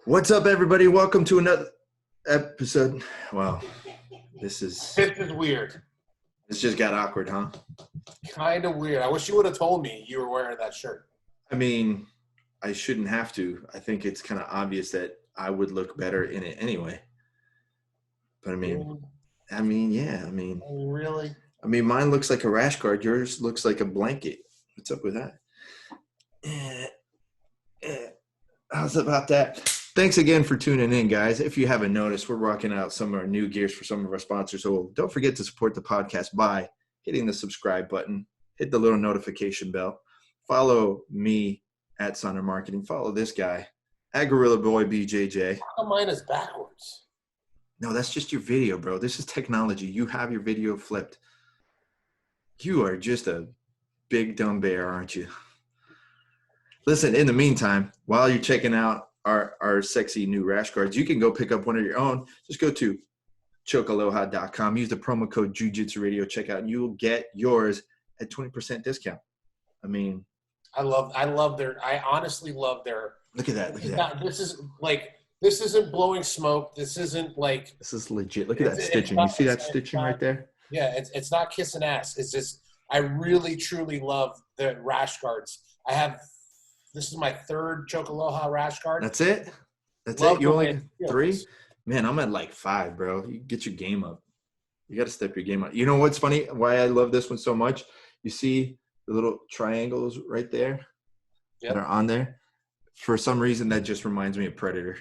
What's up, everybody? Welcome to another episode. Wow, this is weird. This just got awkward, huh? Kind of weird. I wish you would have told me you were wearing that shirt. I mean, I shouldn't have to. I think it's kind of obvious that I would look better in it anyway. But yeah. Really? I mean, mine looks like a rash guard. Yours looks like a blanket. What's up with that? How's about that? Thanks again for tuning in, guys. If you haven't noticed, we're rocking out some of our new gears for some of our sponsors. So don't forget to support the podcast by hitting the subscribe button, hit the little notification bell, follow me at Sonder Marketing, follow this guy at Gorilla Boy BJJ. How mine is backwards? No, that's just your video, bro. This is technology. You have your video flipped. You are just a big dumb bear, aren't you? Listen, in the meantime, while you're checking out our sexy new rash guards, you can go pick up one of your own. Just go to chokealoha.com. Use the promo code Jiu-Jitsu Radio checkout, and you'll get yours at 20% discount. I mean, I honestly love their. Look at that. Look at that. This isn't blowing smoke. This isn't like. This is legit. Look at that stitching. You see that stitching right there? Yeah, it's not kissing ass. It's just, I really, truly love the rash guards. This is my third Choke Aloha rash guard. That's it? That's it? You only 3? Man, I'm at like 5, bro. You get your game up. You got to step your game up. You know what's funny? Why I love this one so much? You see the little triangles right there that are on there? For some reason, that just reminds me of Predator.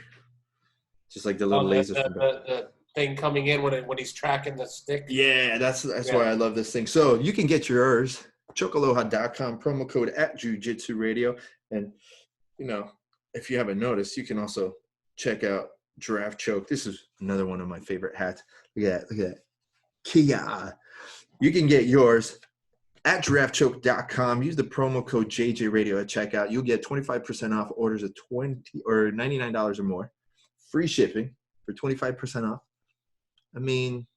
Just like the little lasers. The thing coming in when he's tracking the stick. Yeah, that's why I love this thing. So you can get yours, chokealoha.com, promo code at Jiu-Jitsu Radio. And, you know, if you haven't noticed, you can also check out Giraffe Choke. This is another one of my favorite hats. Look at that. Look at that. Kia. You can get yours at giraffechoke.com. Use the promo code JJRadio at checkout. You'll get 25% off orders of $99 or more. Free shipping for 25% off. I mean,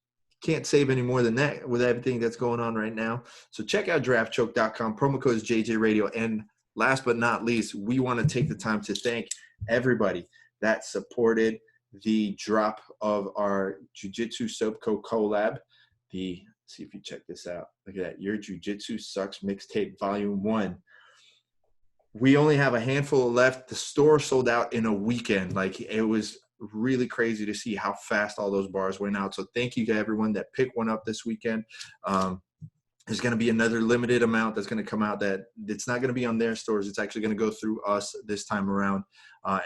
can't save any more than that with everything that's going on right now. So check out giraffechoke.com. Promo code is JJRadio. And last but not least, we want to take the time to thank everybody that supported the drop of our Jiu-Jitsu Soap Co. collab. See if you check this out. Look at that. Your Jiu-Jitsu Sucks Mixtape Volume 1. We only have a handful left. The store sold out in a weekend. Like, it was really crazy to see how fast all those bars went out. So thank you to everyone that picked one up this weekend. There's going to be another limited amount that's going to come out that it's not going to be on their stores. It's actually going to go through us this time around,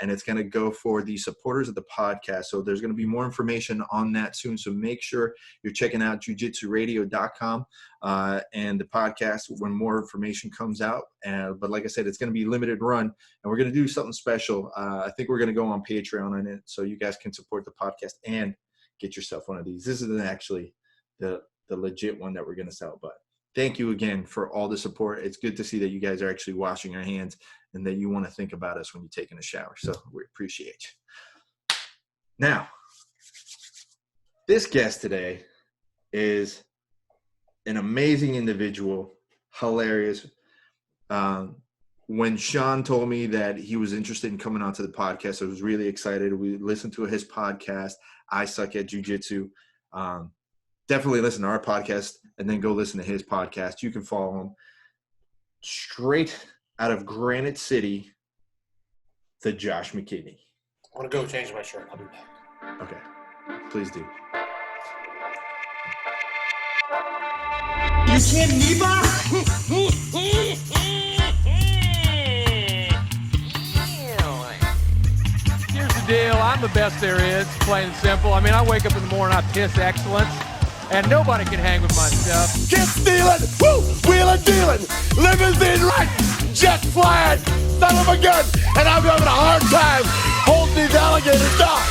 and it's going to go for the supporters of the podcast. So there's going to be more information on that soon. So make sure you're checking out jiu-jitsuradio.com and the podcast when more information comes out. But like I said, it's going to be limited run, and we're going to do something special. I think we're going to go on Patreon on it so you guys can support the podcast and get yourself one of these. This isn't actually the legit one that we're going to sell, but thank you again for all the support. It's good to see that you guys are actually washing your hands and that you want to think about us when you're taking a shower. So we appreciate you. Now, this guest today is an amazing individual, hilarious. When Shawn told me that he was interested in coming onto the podcast, I was really excited. We listened to his podcast, I Suck At Jiu-Jitsu. Definitely listen to our podcast and then go listen to his podcast. You can follow him straight out of Granite City, the Josh McKinney. I want to go change my shirt. I'll be back. Okay. Please do. You kidding me, Bob? Here's the deal. I'm the best there is, plain and simple. I mean, I wake up in the morning, I piss excellence. And nobody can hang with my stuff. Get stealing, woo, wheeling, dealing, limousine right, jet flying, son of a gun, and I'm having a hard time holding these alligators down.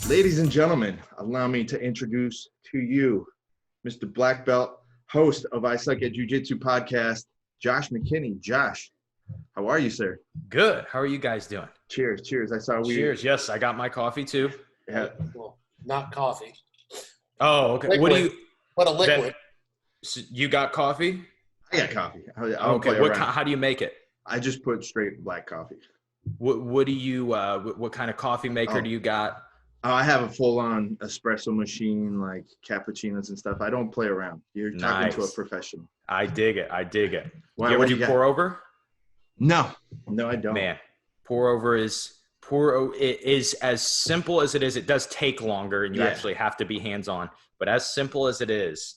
Woo! Ladies and gentlemen, allow me to introduce to you Mr. Black Belt, host of I Suck At Jiu-Jitsu podcast, Josh McKinney. Josh, how are you, sir? Good. How are you guys doing? Cheers, cheers. Cheers. Yes, I got my coffee too. Yeah. Well, not coffee. Oh, okay. Liquid. What a liquid. So you got coffee? I got coffee. Okay. How do you make it? I just put straight black coffee. What do you what kind of coffee maker do you got? I have a full-on espresso machine, like cappuccinos and stuff. I don't play around. You're talking to a professional. I dig it. Why, you ever do pour over? No, I don't. Man, pour over is as simple as it is. It does take longer, and you actually have to be hands-on. But as simple as it is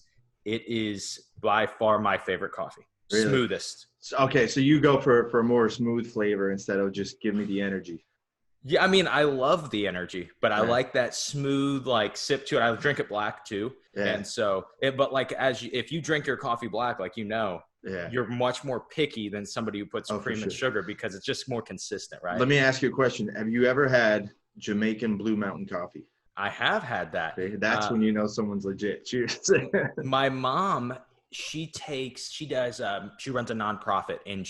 by far my favorite coffee. Really? Smoothest. Okay, so you go for more smooth flavor instead of just give me the energy. Yeah, I mean, I love the energy, but I like that smooth, like, sip to it. I drink it black too, and so, but like, if you drink your coffee black, like, you're much more picky than somebody who puts cream and sugar because it's just more consistent, right? Let me ask you a question. Have you ever had Jamaican Blue Mountain coffee? I have had that. Okay, that's when you know someone's legit. Cheers. My mom, she runs a nonprofit, and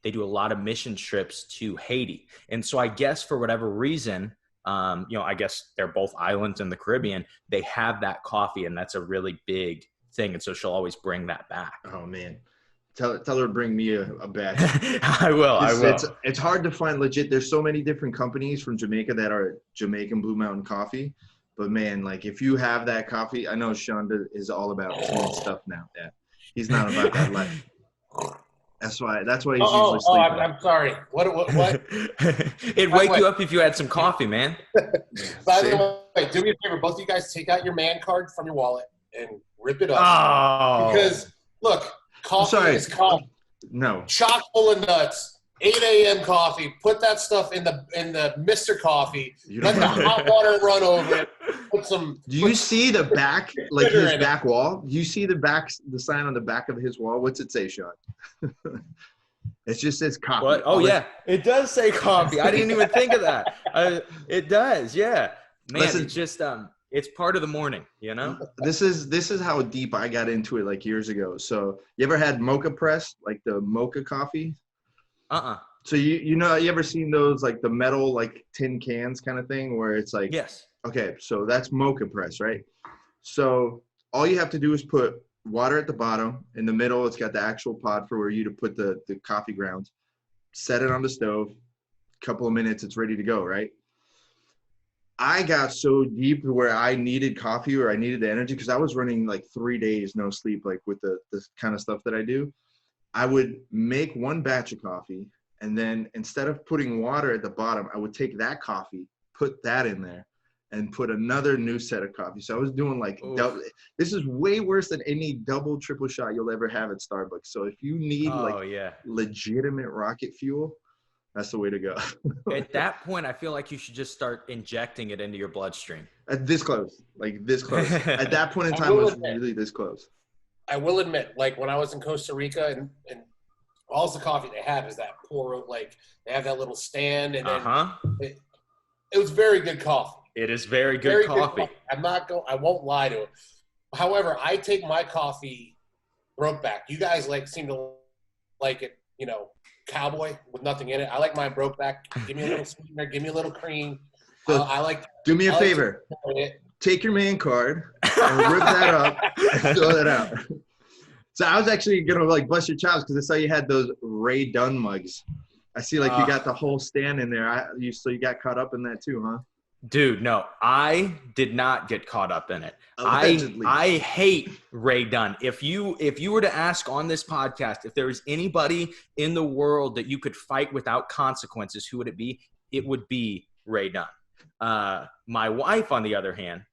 they do a lot of mission trips to Haiti. And so I guess for whatever reason, I guess they're both islands in the Caribbean, they have that coffee, and that's a really big thing. And so she'll always bring that back. Oh man. Tell her to bring me a batch. I will. It's hard to find legit. There's so many different companies from Jamaica that are Jamaican Blue Mountain coffee. But man, like, if you have that coffee, I know Shawn is all about smooth stuff now. Yeah, he's not about that life. That's why he's usually sleeping. I'm sorry. What? It'd wake you up if you had some coffee, man. By the way, do me a favor. Both of you guys take out your man card from your wallet and rip it up. Oh. Because look, coffee is coffee. No. Chock full of nuts. 8 a.m. coffee. Put that stuff in the Mr. Coffee. Let the hot water run over it. Put some. Do you see the back, like his back wall? Do you see the sign on the back of his wall? What's it say, Shawn? It just says coffee. What? Oh yeah, it does say coffee. I didn't even think of that. It does. Yeah, man. Listen, it's just it's part of the morning. This is how deep I got into it like years ago. So you ever had Mocha Press, like the mocha coffee? So you ever seen those, like the metal, like tin cans kind of thing where it's like, yes. Okay, so that's Mocha Press, right? So all you have to do is put water at the bottom. In the middle, it's got the actual pod for where you to put the coffee grounds. Set it on the stove. Couple of minutes, it's ready to go, right? I got so deep where I needed coffee or I needed the energy because I was running like 3 days no sleep, like with the kind of stuff that I do. I would make one batch of coffee, and then instead of putting water at the bottom, I would take that coffee, put that in there, and put another new set of coffee. So I was doing like double. This is way worse than any double, triple shot you'll ever have at Starbucks. So if you need legitimate rocket fuel, that's the way to go. At that point, I feel like you should just start injecting it into your bloodstream. This close, like this close. At that point in time, it was really this close. I will admit, like when I was in Costa Rica and all the coffee they have is that pour, like they have that little stand, and then it was very good coffee. It is very good coffee. I won't lie to it. However, I take my coffee broke back. You guys seem to like it, cowboy with nothing in it. I like mine broke back. Give me a little sweetener. Give me a little cream. So do me a favor. Take your man card and rip that up and throw that out. So I was actually gonna bust your chops because I saw you had those Ray Dunn mugs. I see you got the whole stand in there. So you got caught up in that too, huh? Dude, no, I did not get caught up in it. I hate Ray Dunn. If you were to ask on this podcast if there was anybody in the world that you could fight without consequences, who would it be? It would be Ray Dunn. My wife, on the other hand,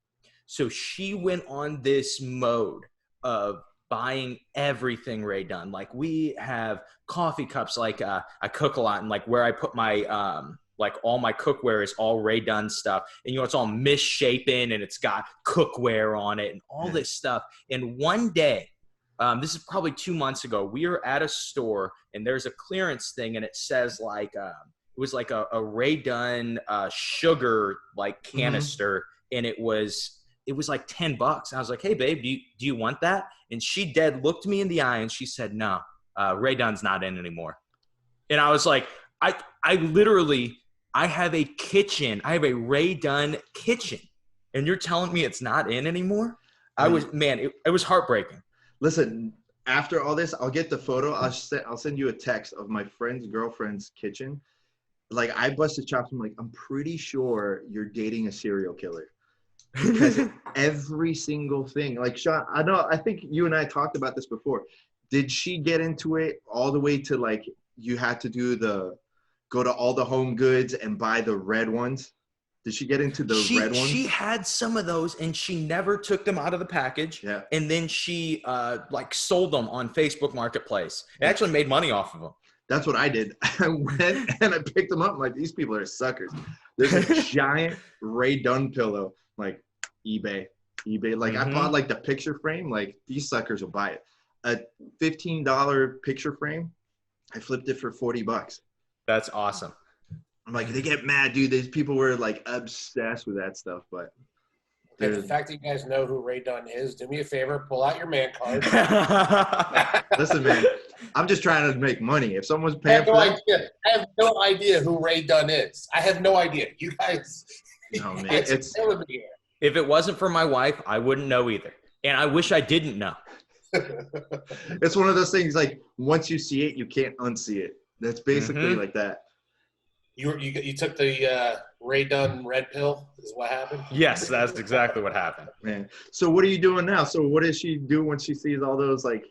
so she went on this mode of buying everything Ray Dunn. Like we have coffee cups, I cook a lot, and where I put my all my cookware is all Ray Dunn stuff. And it's all misshapen and it's got cookware on it and all this stuff. And one day, this is probably 2 months ago, we were at a store and there's a clearance thing and it says it was like a Ray Dunn sugar canister, and it was like $10. I was like, hey babe, do you want that? And she dead looked me in the eye and she said, no, Ray Dunn's not in anymore. And I was like, I literally have a kitchen. I have a Ray Dunn kitchen, and you're telling me it's not in anymore? It was heartbreaking. Listen, after all this, I'll get the photo. I'll send you a text of my friend's girlfriend's kitchen. Like, I busted chops. I'm like, I'm pretty sure you're dating a serial killer. Because every single thing, like, Shawn, I think you and I talked about this before. Did she get into it all the way to, like, you had to go to all the Home Goods and buy the red ones? Did she get into the red ones? She had some of those, and she never took them out of the package. Yeah. And then she, sold them on Facebook Marketplace. It actually made money off of them. That's what I did. I went and I picked them up. I'm like, these people are suckers. There's a giant Ray Dunn pillow. Like, eBay. Like, I bought, like, the picture frame. Like, these suckers will buy it. A $15 picture frame, I flipped it for $40. That's awesome. I'm like, they get mad, dude. These people were, like, obsessed with that stuff. But the fact that you guys know who Ray Dunn is, do me a favor, pull out your man card. Listen, man, I'm just trying to make money. If someone's paying for it. I have no idea who Ray Dunn is. I have no idea. You guys. No, man. It's killing me here. If it wasn't for my wife, I wouldn't know either. And I wish I didn't know. It's one of those things, like, once you see it, you can't unsee it. That's basically like that. You took the Ray Dunn red pill is what happened? Yes, that's exactly what happened. Man. So what are you doing now? So what does she do when she sees all those, like,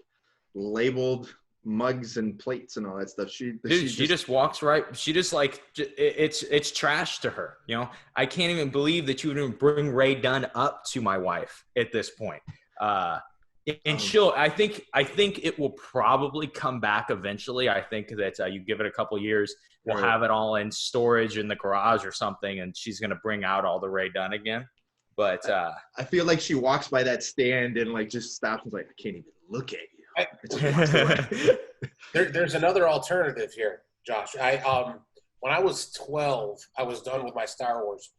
labeled mugs and plates and all that stuff? She just walks right. She just, like, it's trash to her. You know, I can't even believe that you would even bring Ray Dunn up to my wife at this point. And I think it will probably come back eventually. I think that you give it a couple years, we'll have it all in storage in the garage or something, and she's going to bring out all the Ray Dunn again. But I feel like she walks by that stand and, like, just stops and is like, I can't even look at you. There's another alternative here, Josh. When I was 12, I was done with my Star Wars,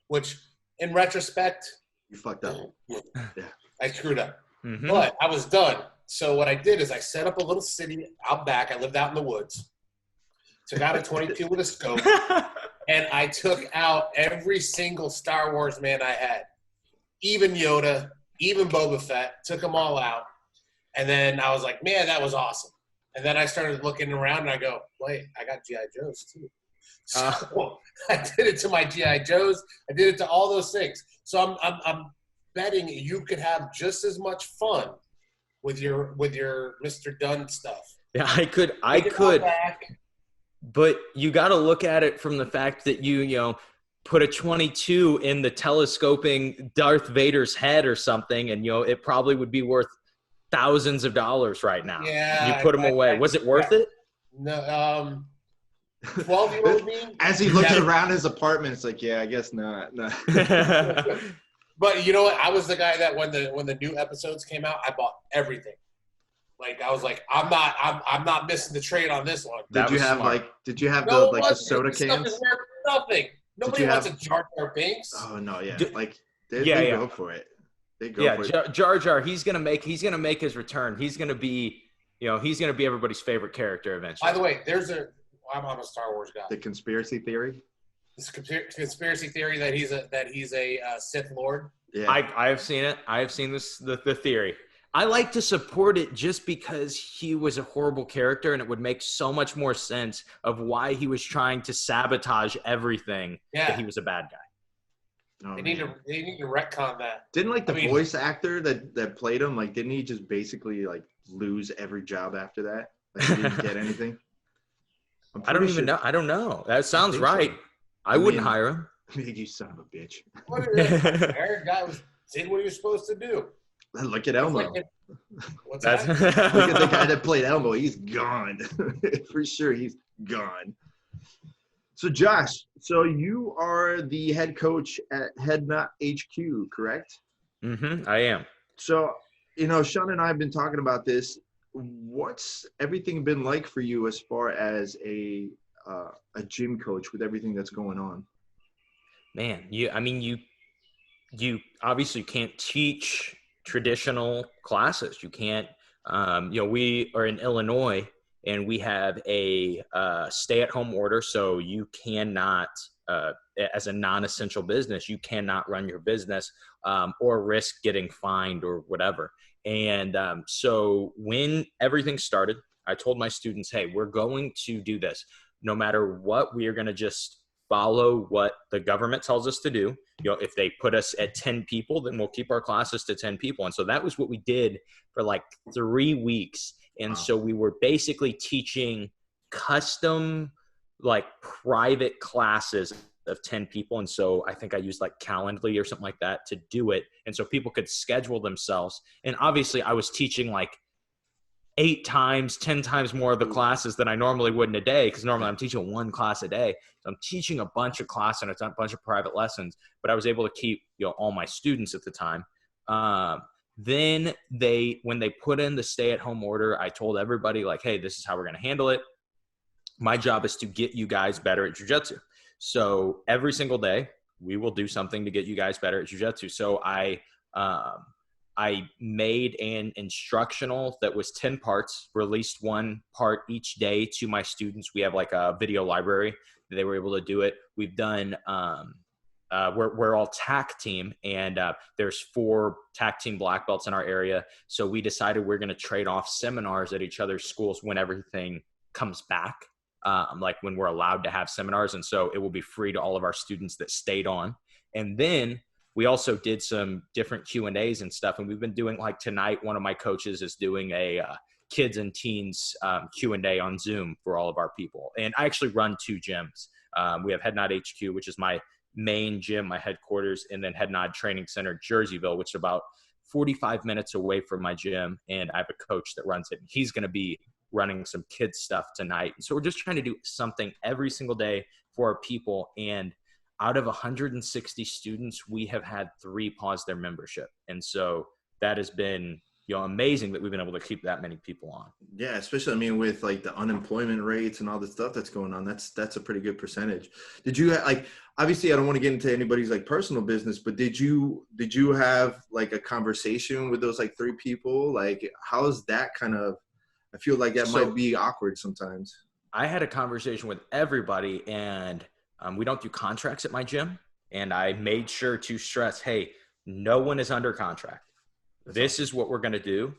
which in retrospect, you fucked up. Yeah, I screwed up. But I was done. So what I did is I set up a little city out back. I lived out in the woods. Took out a 22 with a scope. And I took out every single Star Wars man I had. Even Yoda, even Boba Fett. Took them all out. And then I was like, man, that was awesome. And then I started looking around and I go, wait, I got G.I. Joes too. So I did it to my G.I. Joes. I did it to all those things. So I'm betting you could have just as much fun with your Mr. Dunn stuff. Yeah, I could, but you got to look at it from the fact that you put a 22 in the telescoping Darth Vader's head or something, and it probably would be worth thousands of dollars right now. Yeah, you put them away. Was it worth it? No. 12-year-old me. As he looks around his apartment, it's like, yeah, I guess not. No. But you know what? I was the guy that when the new episodes came out, I bought everything. Like, I was like, I'm not missing the trade on this one. Did you have the soda cans? Stuff is worth nothing. Nobody wants a Jar Jar Binks. Oh no, yeah. They go for it. They go for it. Jar Jar, he's gonna make his return. He's gonna be everybody's favorite character eventually. By the way, I'm a Star Wars guy. The conspiracy theory? This conspiracy theory that he's a Sith Lord. Yeah. I have seen it. I have seen the theory. I like to support it just because he was a horrible character, and it would make so much more sense of why he was trying to sabotage everything that he was a bad guy. Oh, they need to retcon that. Didn't the voice actor that played him, like, didn't he just basically, like, lose every job after that? Like, he didn't get anything? I don't even know. I don't know. That sounds right. So. I wouldn't hire him. You son of a bitch. What is it? Aaron guy did what he was supposed to do. Look at Elmo. What's that? Look at the guy that played Elmo. He's gone. For sure, he's gone. So, Josh, you are the head coach at Head Knot HQ, correct? Mm-hmm, I am. So, Shawn and I have been talking about this. What's everything been like for you as far as a gym coach with everything that's going on? Man, you obviously can't teach traditional classes. You can't, we are in Illinois and we have a stay-at-home order, so you cannot as a non-essential business, you cannot run your business or risk getting fined or whatever. And so when everything started, I told my students, hey, we're going to do this. No matter what, we are going to just follow what the government tells us to do. If they put us at 10 people, then we'll keep our classes to 10 people. And so that was what we did for like 3 weeks. And so we were basically teaching custom, like private classes of 10 people. And so I think I used like Calendly or something like that to do it. And so people could schedule themselves. And obviously I was teaching like 8 times, 10 times more of the classes than I normally would in a day. Cause normally I'm teaching 1 class a day. So I'm teaching a bunch of classes and a bunch of private lessons, but I was able to keep, all my students at the time. Then when they put in the stay-at-home order, I told everybody like, hey, this is how we're going to handle it. My job is to get you guys better at jiu-jitsu. So every single day we will do something to get you guys better at jiu-jitsu. So I made an instructional that was 10 parts, released 1 part each day to my students. We have like a video library. They were able to do it. We've done, we're all TAC team, and there's 4 TAC team black belts in our area. So we decided we're going to trade off seminars at each other's schools when everything comes back, like when we're allowed to have seminars. And so it will be free to all of our students that stayed on. And then we also did some different Q&As and stuff. And we've been doing, like tonight, one of my coaches is doing a kids and teens Q&A on Zoom for all of our people. And I actually run 2 gyms. We have Head Nod HQ, which is my main gym, my headquarters, and then Head Nod Training Center, Jerseyville, which is about 45 minutes away from my gym. And I have a coach that runs it. And he's going to be running some kids stuff tonight. And so we're just trying to do something every single day for our people. And out of 160 students, we have had 3 pause their membership. And so that has been, amazing that we've been able to keep that many people on. Yeah, especially, with like the unemployment rates and all the stuff that's going on, that's a pretty good percentage. Did you obviously I don't want to get into anybody's like personal business, but did you have like a conversation with those like 3 people? Like, how is that kind of, I feel like that might be awkward sometimes. I had a conversation with everybody, and we don't do contracts at my gym. And I made sure to stress, hey, no one is under contract. This is what we're going to do.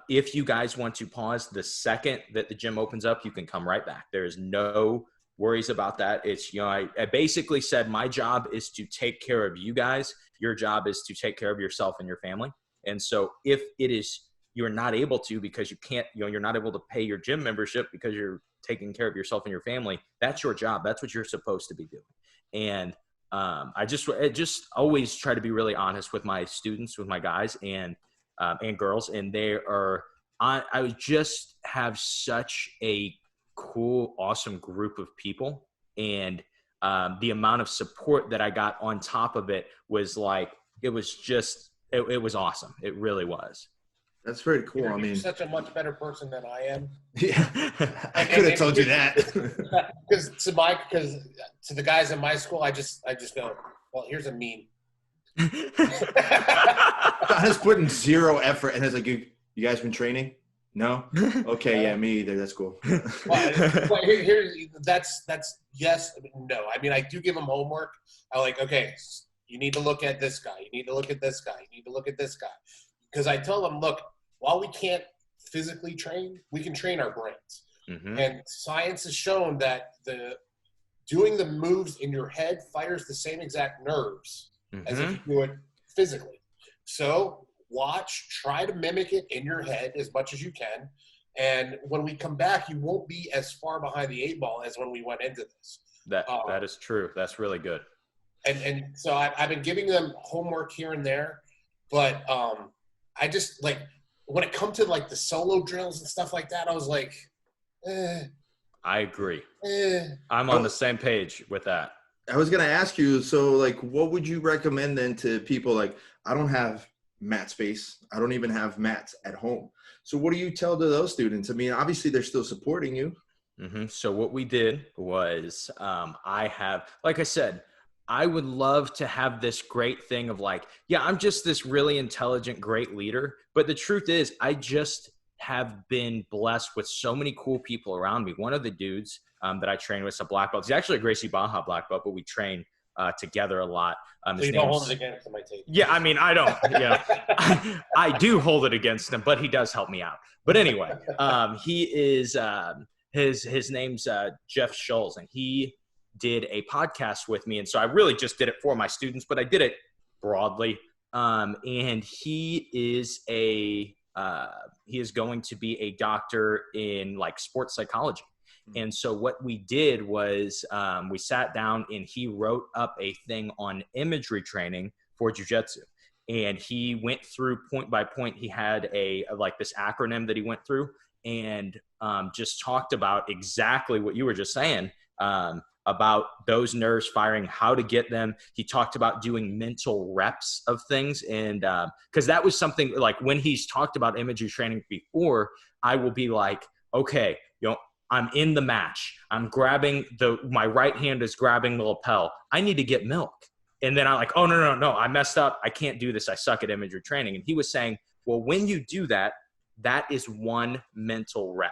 If you guys want to pause, the second that the gym opens up, you can come right back. There is no worries about that. It's, I basically said my job is to take care of you guys. Your job is to take care of yourself and your family. And so if it is, you're not able to because you can't, you're not able to pay your gym membership because you're taking care of yourself and your family, that's your job. That's what you're supposed to be doing. And I just always try to be really honest with my students, with my guys and girls. And I just have such a cool, awesome group of people. And the amount of support that I got on top of it was like, it was awesome. It really was. That's very cool. You're such a much better person than I am. Yeah, I could have told you that. Because to the guys in my school, I just go, well, here's a meme. I was putting 0 effort, and it's like, you guys been training? No? Okay, yeah, me either. That's cool. Well, that's yes, no. I do give them homework. I like, okay, you need to look at this guy. You need to look at this guy. You need to look at this guy. Because I tell them, look, while we can't physically train, we can train our brains. Mm-hmm. And science has shown that doing the moves in your head fires the same exact nerves as if you do it physically. So try to mimic it in your head as much as you can. And when we come back, you won't be as far behind the 8 ball as when we went into this. That is true. That's really good. And so I've been giving them homework here and there, but I just when it comes to the solo drills and stuff like that, I was like, I agree. I'm on the same page with that. I was going to ask you, so what would you recommend then to people? I don't have mat space. I don't even have mats at home. So what do you tell to those students? Obviously they're still supporting you. Mm-hmm. So what we did was like I said, I would love to have this great thing of I'm just this really intelligent, great leader. But the truth is, I just have been blessed with so many cool people around me. One of the dudes that I train with is a black belt. He's actually a Gracie Baja black belt, but we train together a lot. So you don't hold it against him, I take it. Yeah, I mean, I don't. I do hold it against him, but he does help me out. But anyway, he is his name's Jeff Schultz, and he did a podcast with me, and so I really just did it for my students, but I did it broadly. And he is going to be a doctor in like sports psychology. And so what we did was we sat down and he wrote up a thing on imagery training for jiu-jitsu. And he went through point by point. He had like this acronym that he went through and just talked about exactly what you were just saying about those nerves firing, how to get them. He talked about doing mental reps of things. And because that was something like when he's talked about imagery training before, I will be like, okay, I'm in the match. I'm grabbing my right hand is grabbing the lapel. I need to get milk. And then I'm like, oh, no, I messed up. I can't do this. I suck at imagery training. And he was saying, well, when you do that, that is one mental rep.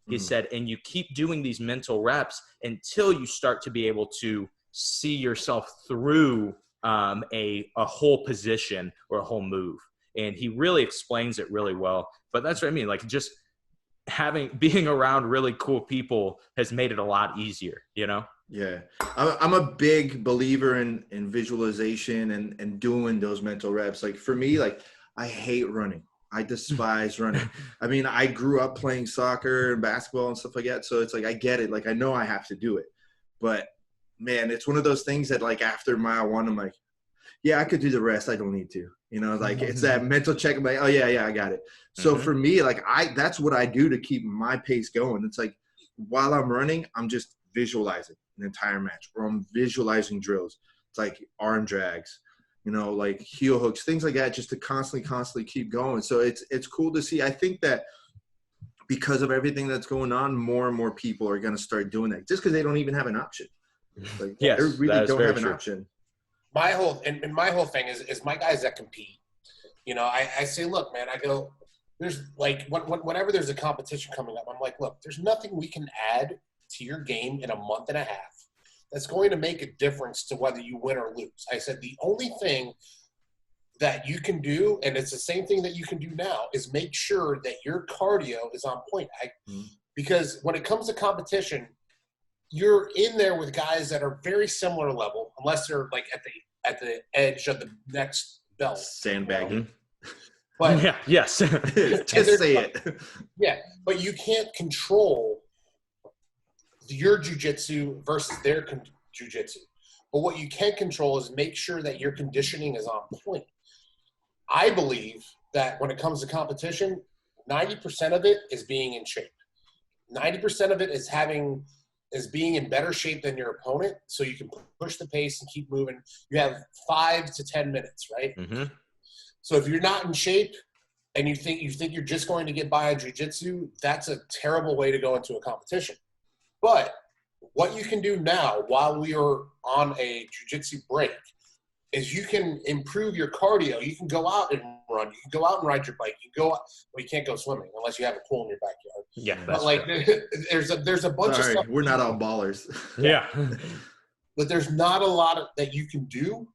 He said, and you keep doing these mental reps until you start to be able to see yourself through a whole position or a whole move. And he really explains it really well. But that's what I mean. Like just being around really cool people has made it a lot easier, Yeah. I'm a big believer in visualization and doing those mental reps. Like for me, like I hate running. I despise running. I mean, I grew up playing soccer and basketball and stuff like that. So it's like, I get it. Like, I know I have to do it, but man, it's one of those things that like after mile one, I'm like, yeah, I could do the rest. I don't need to, like it's that mental check. I'm like, oh yeah, I got it. So for me, like that's what I do to keep my pace going. It's like while I'm running, I'm just visualizing an entire match, or I'm visualizing drills. It's like arm drags, like heel hooks, things like that, just to constantly keep going. So it's cool to see. I think that because of everything that's going on, more and more people are going to start doing that just because they don't even have an option. Like, yes, they really don't have an option. My whole thing is my guys that compete, I say, look, man, I go, there's like, whenever there's a competition coming up, I'm like, look, there's nothing we can add to your game in a month and a half that's going to make a difference to whether you win or lose. I said, the only thing that you can do, and it's the same thing that you can do now, is make sure that your cardio is on point. Because when it comes to competition, you're in there with guys that are very similar level, unless they're like at the edge of the next belt. Sandbagging. But yeah, yes. Just say it. Yeah, but you can't control your jiu-jitsu versus their jiu-jitsu. But what you can control is make sure that your conditioning is on point. I believe that when it comes to competition, 90% of it is being in shape. 90% of it is being in better shape than your opponent, so you can push the pace and keep moving. You have 5 to 10 minutes, right? So if you're not in shape and you think you're just going to get by on jiu-jitsu, that's a terrible way to go into a competition. But what you can do now while we are on a jiu-jitsu break is you can improve your cardio. You can go out and run. You can go out and ride your bike. You can go out. Well, you can't go swimming unless you have a pool in your backyard. Yeah, but like there's a bunch of stuff. We're not all ballers. Yeah. But there's not a lot that you can do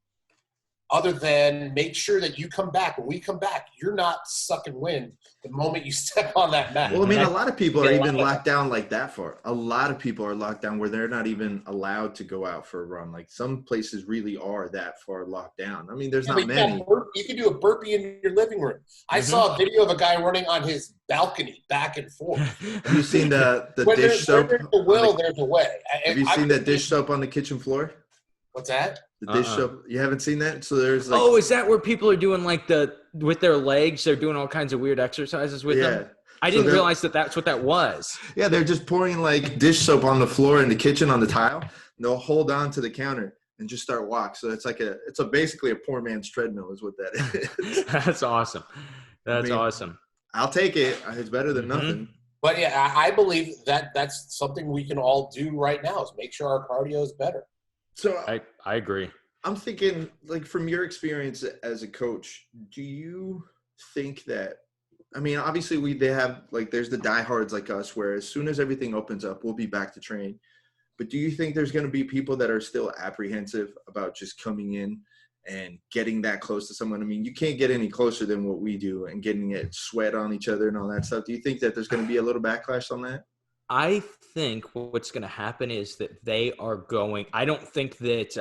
other than make sure that you come back. When we come back, you're not sucking wind the moment you step on that mat. Well, I mean, a lot of people are even locked down like that far. A lot of people are locked down where they're not even allowed to go out for a run. Like some places really are that far locked down. I mean, there's not many. You can do a burpee in your living room. I saw a video of a guy running on his balcony back and forth. Have you seen the dish soap? There's a will, there's a way. Have you seen that dish soap on the kitchen floor? What's that? The dish soap. You haven't seen that? So there's like, is that where people are doing like with their legs? They're doing all kinds of weird exercises with them. I didn't realize that that's what that was. Yeah, they're just pouring like dish soap on the floor in the kitchen on the tile. And they'll hold on to the counter and just start walk. So it's like basically a poor man's treadmill is what that is. That's awesome. That's awesome. I'll take it. It's better than nothing. But yeah, I believe that that's something we can all do right now is make sure our cardio is better. So I agree. I'm thinking, like, from your experience as a coach, do you think that I mean, obviously they have like, there's the diehards like us, where as soon as everything opens up, we'll be back to train. But do you think there's going to be people that are still apprehensive about just coming in and getting that close to someone? I mean, you can't get any closer than what we do, and getting it sweat on each other and all that stuff. Do you think that there's going to be a little backlash on that? I think what's going to happen is that they are going – I don't think that,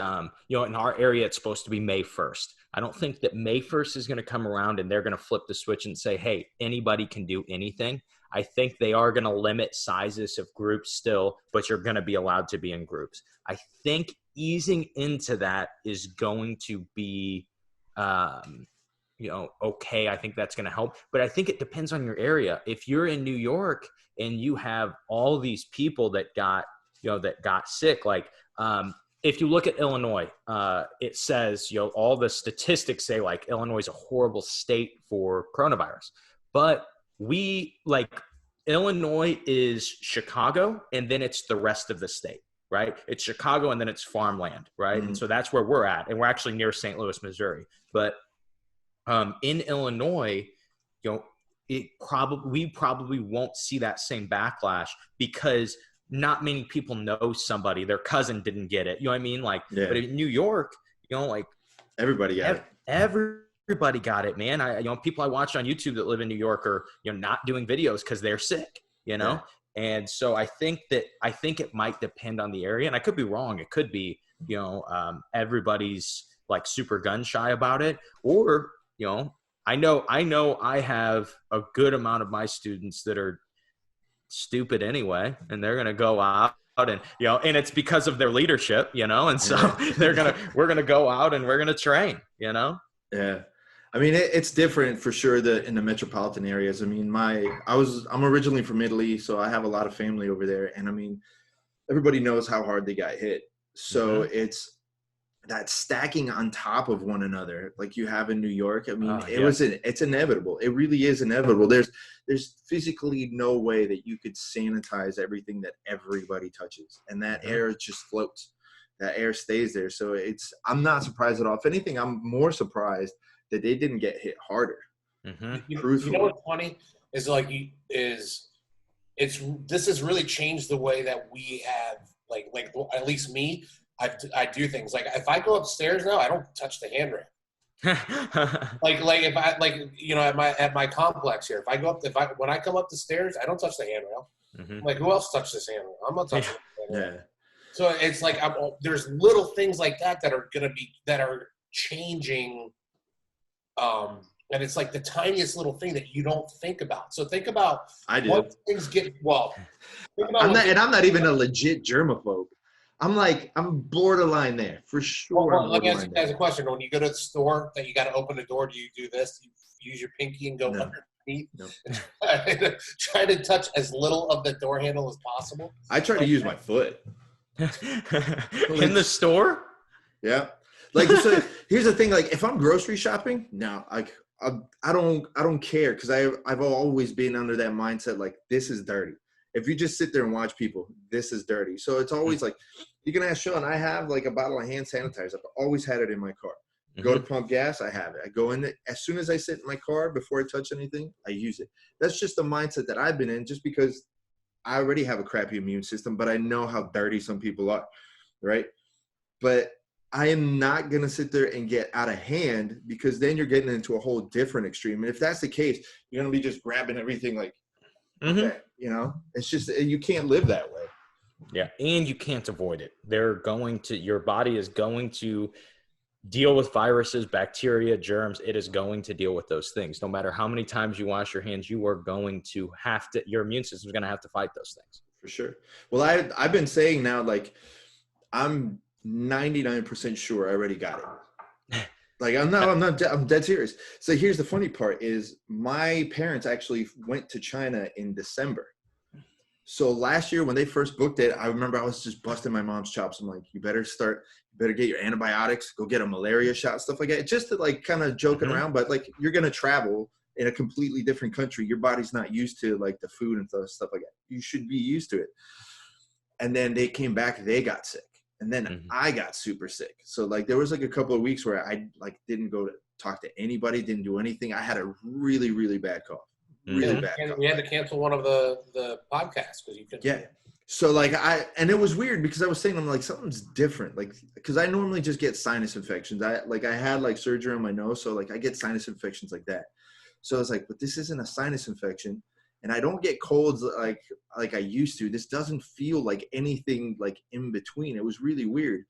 in our area it's supposed to be May 1st. I don't think that May 1st is going to come around and they're going to flip the switch and say, hey, anybody can do anything. I think they are going to limit sizes of groups still, but you're going to be allowed to be in groups. I think easing into that is going to be okay. I think that's going to help. But I think it depends on your area. If you're in New York – and you have all these people that got sick. Like, if you look at Illinois, it says, all the statistics say like Illinois is a horrible state for coronavirus, but Illinois is Chicago, and then it's the rest of the state, right? It's Chicago, and then it's farmland, right? Mm-hmm. And so that's where we're at, and we're actually near St. Louis, Missouri. But in Illinois, we probably won't see that same backlash because not many people know somebody, their cousin didn't get it. You know what I mean? Like, yeah. But in New York, everybody got it. Everybody got it, man. People I watch on YouTube that live in New York are, not doing videos because they're sick, Yeah. And so I think it might depend on the area, and I could be wrong. It could be, everybody's like super gun shy about it, or, I know I have a good amount of my students that are stupid anyway, and they're going to go out and, and it's because of their leadership, and so we're going to go out and we're going to train, Yeah. I mean, it's different for sure in the metropolitan areas. I mean, I'm originally from Italy, so I have a lot of family over there. And I mean, everybody knows how hard they got hit. So it's that stacking on top of one another, like you have in New York. I mean, it's inevitable. It really is inevitable. There's physically no way that you could sanitize everything that everybody touches, and that air just floats. That air stays there. So I'm not surprised at all. If anything, I'm more surprised that they didn't get hit harder. Mm-hmm. You know what's funny is this has really changed the way that we have like at least me. I do things like if I go upstairs now, I don't touch the handrail. If I at my complex here, when I come up the stairs, I don't touch the handrail. Mm-hmm. Like, who else touched this handrail? I'm not touching the handrail. Yeah. So it's like there's little things like that are changing, and it's like the tiniest little thing that you don't think about. So think about what things get I'm not even a legit germaphobe. I'm borderline there for sure. Well, let me ask you guys a question. When you go to the store that you got to open the door, do you do this? You use your pinky and go underneath? No. Try to touch as little of the door handle as possible? I try to use my foot. In the store? Yeah. So here's the thing. Like, if I'm grocery shopping, no, I don't care, because I've always been under that mindset. Like, this is dirty. If you just sit there and watch people, this is dirty. So it's always like, you can ask Shawn. I have like a bottle of hand sanitizer. I've always had it in my car. Go to pump gas, I have it. I go in as soon as I sit in my car, before I touch anything, I use it. That's just the mindset that I've been in, just because I already have a crappy immune system, but I know how dirty some people are, right? But I am not going to sit there and get out of hand, because then you're getting into a whole different extreme. And if that's the case, you're going to be just grabbing everything like, okay, it's just, you can't live that way. Yeah. And you can't avoid it. Your body is going to deal with viruses, bacteria, germs. It is going to deal with those things. No matter how many times you wash your hands, you are going to your immune system is going to have to fight those things. For sure. Well, I've been saying now, like, I'm 99% sure I already got it. Like, I'm dead serious. So here's the funny part is my parents actually went to China in December. So last year when they first booked it, I remember I was just busting my mom's chops. I'm like, you better get your antibiotics, go get a malaria shot, stuff like that. Just to like kind of joking around, but like, you're going to travel in a completely different country. Your body's not used to like the food and stuff like that. You should be used to it. And then they came back, they got sick. And then I got super sick. So like, there was like a couple of weeks where I like didn't go to talk to anybody, didn't do anything. I had a really, really bad cough, really bad. And we had to cancel one of the podcasts because you couldn't. Yeah. So like and it was weird because I was saying, I'm like, something's different. Like, cause I normally just get sinus infections. I had like surgery on my nose. So like I get sinus infections like that. So I was like, but this isn't a sinus infection. And I don't get colds like I used to. This doesn't feel like anything like in between. It was really weird.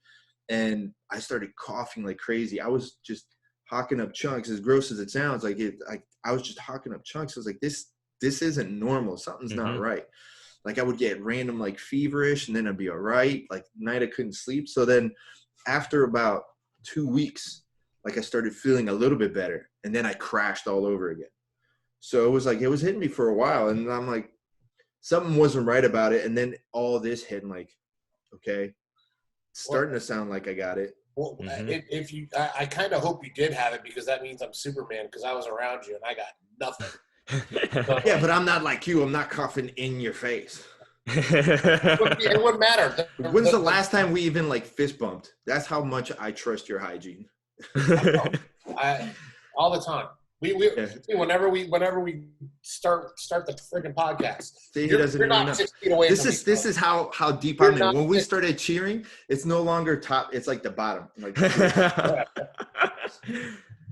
And I started coughing like crazy. I was just hocking up chunks, as gross as it sounds. I was just hocking up chunks. I was like, this isn't normal. Something's not right. Like I would get random like feverish and then I'd be all right. Like night I couldn't sleep. So then after about 2 weeks, like I started feeling a little bit better and then I crashed all over again. So it was hitting me for a while and I'm like, something wasn't right about it. And then all this hit and like, okay, it's starting to sound like I got it. Well, I kind of hope you did have it because that means I'm Superman because I was around you and I got nothing. Yeah, but I'm not like you. I'm not coughing in your face. It wouldn't matter. When's the last time we even like fist bumped? That's how much I trust your hygiene. All the time. Whenever we start the freaking podcast. See, he doesn't even know. 6 feet away this is how deep I'm in. When we started cheering, it's no longer top. It's like the bottom. Like,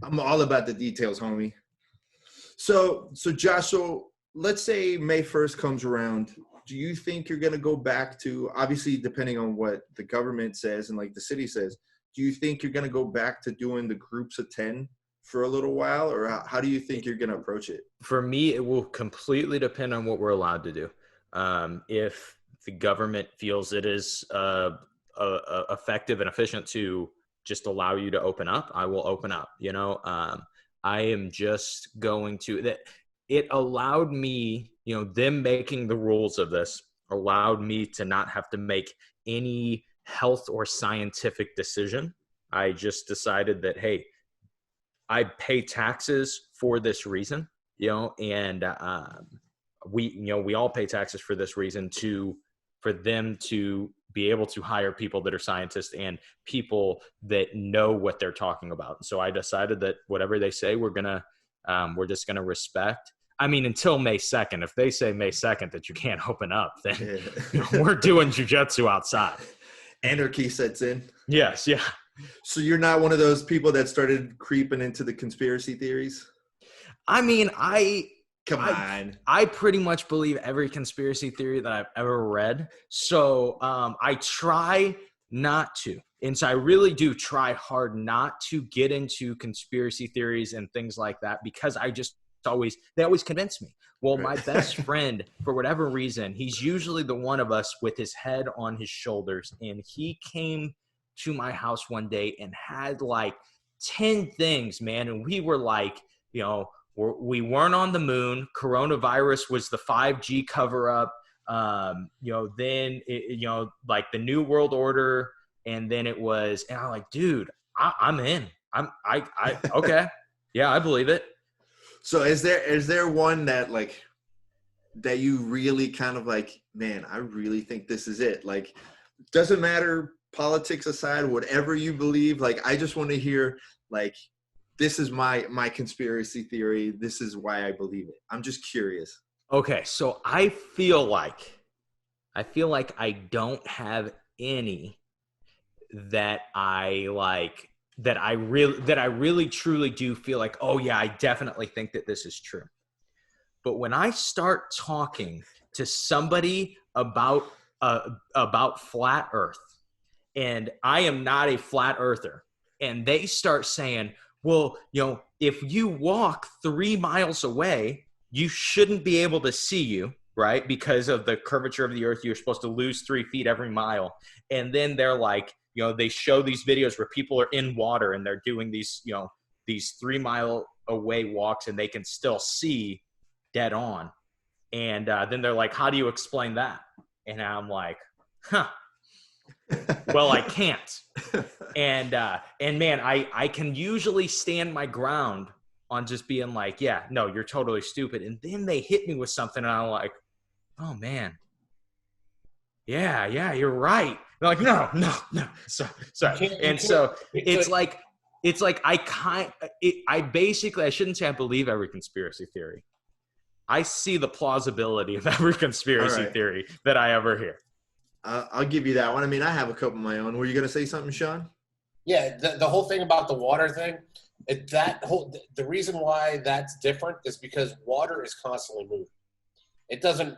I'm all about the details, homie. So Josh, so let's say May 1st comes around. Do you think you're going to go back to, obviously depending on what the government says and like the city says, do you think you're going to go back to doing the groups of 10 for a little while, or how do you think you're going to approach it? For me, it will completely depend on what we're allowed to do. If the government feels it is effective and efficient to just allow you to open up, I will open up. I am just going to that. It allowed me, them making the rules of this allowed me to not have to make any health or scientific decision. I just decided that, hey, I pay taxes for this reason, and we all pay taxes for this reason for them to be able to hire people that are scientists and people that know what they're talking about. And so I decided that whatever they say, we're just gonna respect. I mean, until May 2nd. If they say May 2nd that you can't open up, then we're doing jiu-jitsu outside. Anarchy sets in. Yes, yeah. So you're not one of those people that started creeping into the conspiracy theories? I mean, Come on. I pretty much believe every conspiracy theory that I've ever read. So I try not to. And so I really do try hard not to get into conspiracy theories and things like that because they always convince me. Well, my best friend, for whatever reason, he's usually the one of us with his head on his shoulders. And he came to my house one day and had like 10 things, man. And we were like, we weren't on the moon. Coronavirus was the 5G cover up. Then like the New World Order. And then it was, and I'm like, dude, I'm in. Okay. Yeah, I believe it. So is there one that like, that you really kind of like, man, I really think this is it. Like, doesn't matter, politics aside, whatever you believe, like, I just want to hear, like, this is my conspiracy theory. This is why I believe it. I'm just curious. Okay. So I feel like I don't have any that I like, that I really truly do feel like, oh yeah, I definitely think that this is true. But when I start talking to somebody about flat earth, and I am not a flat earther, and they start saying, well, if you walk 3 miles away, you shouldn't be able to see you, right? Because of the curvature of the earth, you're supposed to lose 3 feet every mile. And then they're like, they show these videos where people are in water and they're doing these 3 mile away walks and they can still see dead on. And then they're like, how do you explain that? And I'm like, well, I can't. And man, I can usually stand my ground on just being like, yeah, no, you're totally stupid. And then they hit me with something and I'm like, oh man, yeah, you're right. They're like, no. Sorry. And so it's like I shouldn't say I believe every conspiracy theory. I see the plausibility of every conspiracy theory that I ever hear. I'll give you that one. I mean, I have a couple of my own. Were you going to say something, Shawn? Yeah, the whole thing about the water thing, the reason why that's different is because water is constantly moving. It doesn't.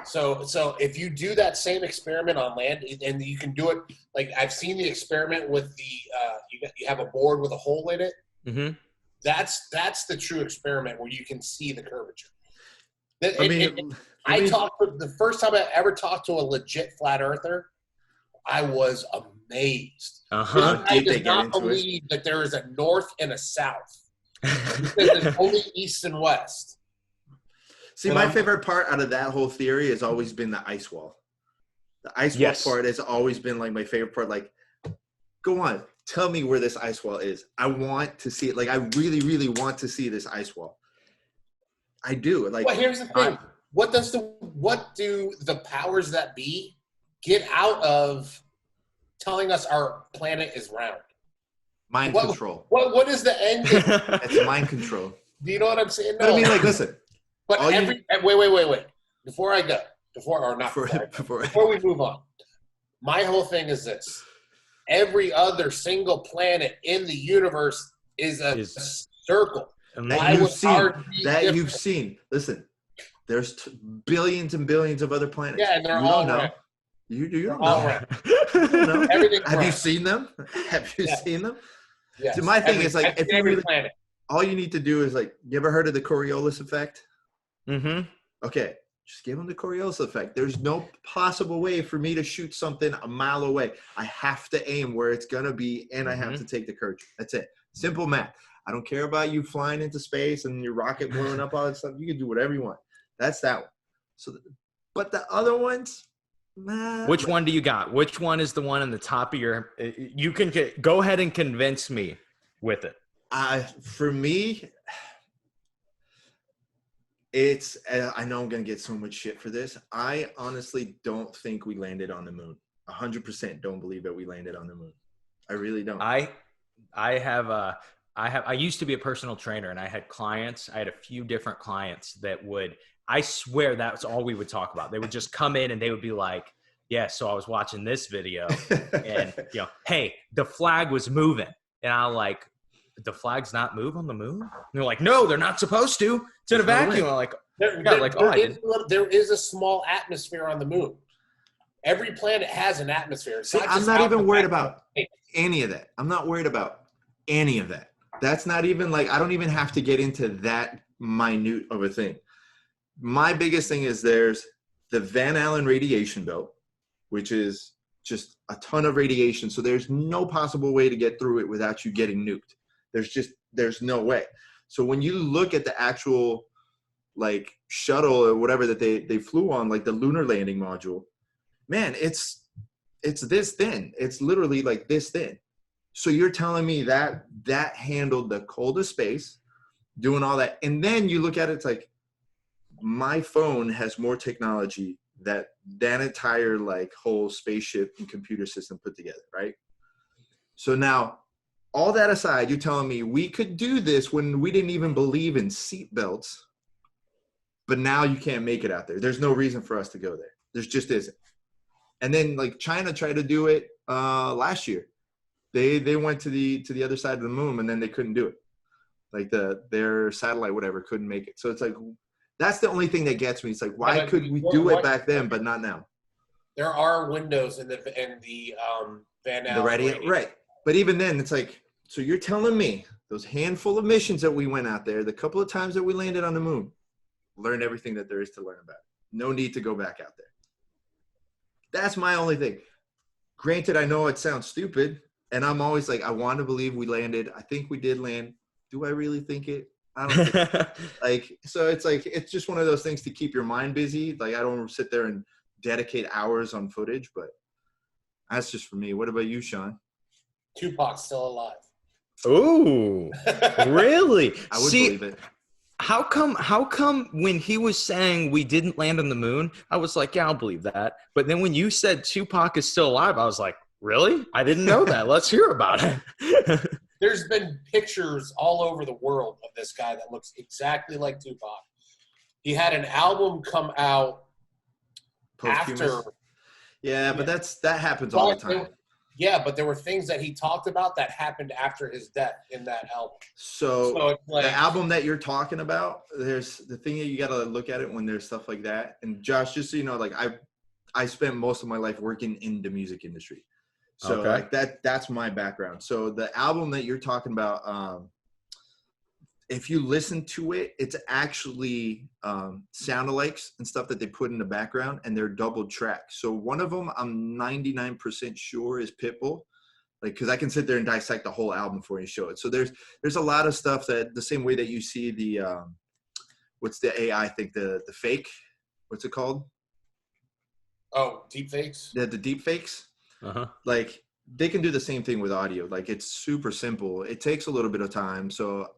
So if you do that same experiment on land, and you can do it, like I've seen the experiment with the you have a board with a hole in it. Mm-hmm. That's the true experiment where you can see the curvature. The first time I ever talked to a legit flat earther, I was amazed. I did not believe that there is a north and a south. Because there's only east and west. See, my favorite part out of that whole theory has always been the ice wall. The ice wall part has always been like my favorite part. Like, go on, tell me where this ice wall is. I want to see it. Like, I really, really want to see this ice wall. I do. Like, well, here's the thing. What do the powers that be get out of telling us our planet is round? Mind control. What is the end game? It's mind control. Do you know what I'm saying? No. But I mean, like, listen. But wait. Before we move on, my whole thing is this. Every other single planet in the universe is a circle. You've seen. Listen, there's billions and billions of other planets. Yeah, and they're all round. You don't know. Have you seen them? Have you seen them? Yes. So my thing is, like, if you really, planet. all you need to do is, like, you ever heard of the Coriolis effect? Mm-hmm. Okay, just give them the Coriolis effect. There's no possible way for me to shoot something a mile away. I have to aim where it's going to be, and I have to take the courage. That's it. Simple math. I don't care about you flying into space and your rocket blowing up, all that stuff. You can do whatever you want. That's that one. So, but the other ones, which one do you got? Which one is the one in the top of your? You can go ahead and convince me with it. For me, it's. I know I'm gonna get so much shit for this. I honestly don't think we landed on the moon. 100% don't believe that we landed on the moon. I really don't. I used to be a personal trainer, and I had clients. I had a few different clients that would. I swear that's all we would talk about. They would just come in and they would be like, yeah, so I was watching this video and, hey, the flag was moving. And I'm like, the flag's not move on the moon? And they're like, no, they're not supposed to. It's in a vacuum. I'm like, there is a small atmosphere on the moon. Every planet has an atmosphere. I'm not even worried about any of that. I'm not worried about any of that. That's not even like, I don't even have to get into that minute of a thing. My biggest thing is there's the Van Allen radiation belt, which is just a ton of radiation. So there's no possible way to get through it without you getting nuked. There's no way. So when you look at the actual like shuttle or whatever that they flew on, like the lunar landing module, man, it's this thin. It's literally like this thin. So you're telling me that handled the coldest space, doing all that. And then you look at it, it's like, my phone has more technology that entire like whole spaceship and computer system put together, right? So now, all that aside, you're telling me we could do this when we didn't even believe in seat belts, but now you can't make it out there. There's no reason for us to go there. There's just isn't. And then like China tried to do it last year. They went to the other side of the moon and then they couldn't do it. Like their satellite, whatever, couldn't make it. So it's like, that's the only thing that gets me. It's like, why could we do it back then, but not now? There are windows in the Van Allen. The radiant, right? But even then, it's like, so you're telling me those handful of missions that we went out there, the couple of times that we landed on the moon, learned everything that there is to learn about. No need to go back out there. That's my only thing. Granted, I know it sounds stupid, and I'm always like, I want to believe we landed. I think we did land. Do I really think it? I don't think like, so it's like, it's just one of those things to keep your mind busy. Like, I don't sit there and dedicate hours on footage, but that's just for me. What about you, Shawn? Tupac's still alive. Ooh, really? I would believe it. How come when he was saying we didn't land on the moon, I was like, yeah, I'll believe that. But then when you said Tupac is still alive, I was like, really? I didn't know that. Let's hear about it. There's been pictures all over the world of this guy that looks exactly like Tupac. he had an album come out Posthumous. after. Yeah, but that happens all the time. Yeah, but there were things that he talked about that happened after his death in that album. So it's like, the album that you're talking about, there's the thing that you got to look at it when there's stuff like that. And Josh, just so you know, like I spent most of my life working in the music industry. So like that's my background. So the album that you're talking about, if you listen to it, it's actually sound-alikes and stuff that they put in the background, and they're double track. So one of them, I'm 99% sure is Pitbull, like because I can sit there and dissect the whole album for you and show it. So there's a lot of stuff that the same way that you see the what's the AI thing, the fake, what's it called? Oh, deep fakes. The deep fakes. Like they can do the same thing with audio. Like it's super simple. It takes a little bit of time. So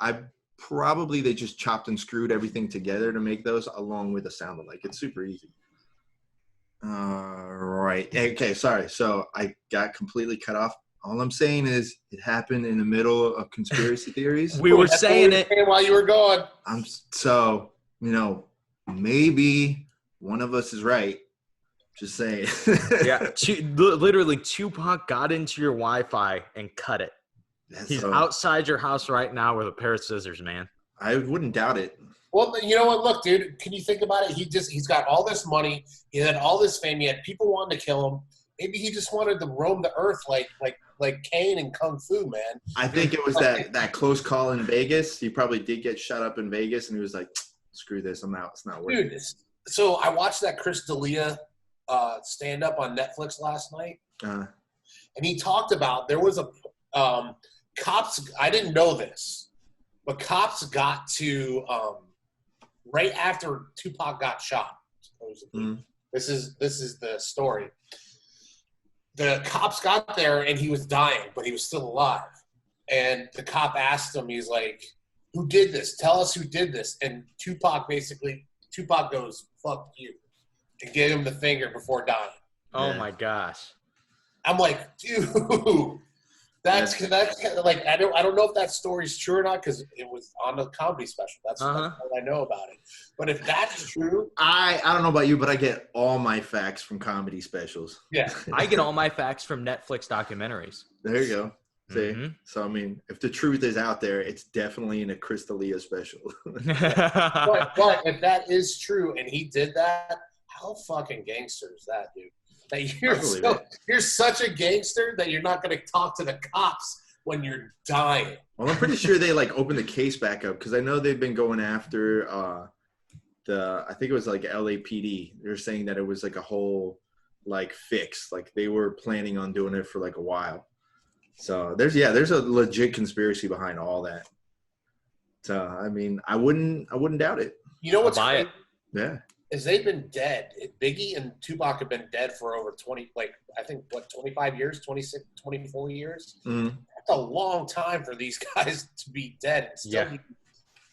they just chopped and screwed everything together to make those along with a sound alike. It's super easy. Right. Okay. Sorry. So I got completely cut off. All I'm saying is it happened in the middle of conspiracy theories. We were saying it while you were gone. Maybe one of us is right. Just saying. Yeah. Literally, Tupac got into your Wi-Fi and cut it. He's outside your house right now with a pair of scissors, man. I wouldn't doubt it. Well, you know what? Look, dude, can you think about it? He's got all this money. He had all this fame. He had people wanting to kill him. Maybe he just wanted to roam the earth like Kane and Kung Fu, man. I think it was that close call in Vegas. He probably did get shut up in Vegas, and he was like, screw this, I'm out. It's not working. Dude, so I watched that Chris D'Elia stand-up on Netflix last night. And he talked about there was a cops, I didn't know this, but cops got to right after Tupac got shot, supposedly. This is the story. The cops got there and he was dying, but he was still alive. And the cop asked him, he's like, who did this? Tell us who did this. And Tupac goes, fuck you, and gave him the finger before dying. Oh my gosh. I'm like, dude, that's kind of like, I don't know if that story's true or not because it was on a comedy special. That's all I know about it. But if that's true, I don't know about you, but I get all my facts from comedy specials. Yeah, I get all my facts from Netflix documentaries. There you go. See, so I mean, if the truth is out there, it's definitely in a Chris D'Elia special. but if that is true and he did that, how fucking gangster is that, dude? That you're such a gangster that you're not going to talk to the cops when you're dying. Well, I'm pretty sure they opened the case back up because I know they've been going after I think it was LAPD. They're saying that it was a whole fix. They were planning on doing it for a while. So there's a legit conspiracy behind all that. So I mean, I wouldn't doubt it. You know what's funny? Yeah. Is they've been dead. Biggie and Tupac have been dead for over 25 years, 26, 24 years. That's a long time for these guys to be dead and still be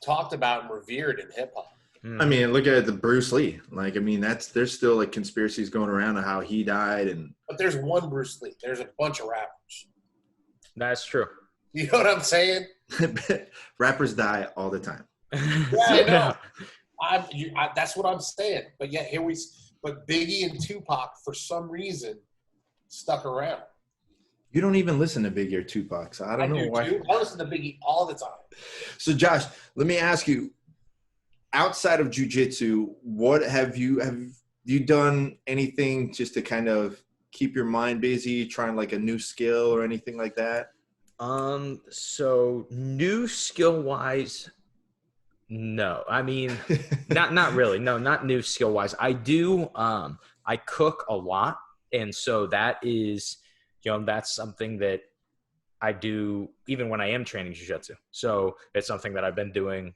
talked about and revered in hip hop. I mean, look at the Bruce Lee. There's still conspiracies going around of how he died, but there's one Bruce Lee. There's a bunch of rappers. That's true. You know what I'm saying? Rappers die all the time. Yeah, I know. That's what I'm saying. But but Biggie and Tupac, for some reason, stuck around. You don't even listen to Biggie or Tupac, so I don't know why. I listen to Biggie all the time. So, Josh, let me ask you, outside of jiu-jitsu, what have you done anything just to kind of keep your mind busy, trying a new skill or anything like that? So new skill-wise, no. I mean, not really. No, not new skill-wise. I do, I cook a lot. And so that is, that's something that I do even when I am training jiu-jitsu. So it's something that I've been doing,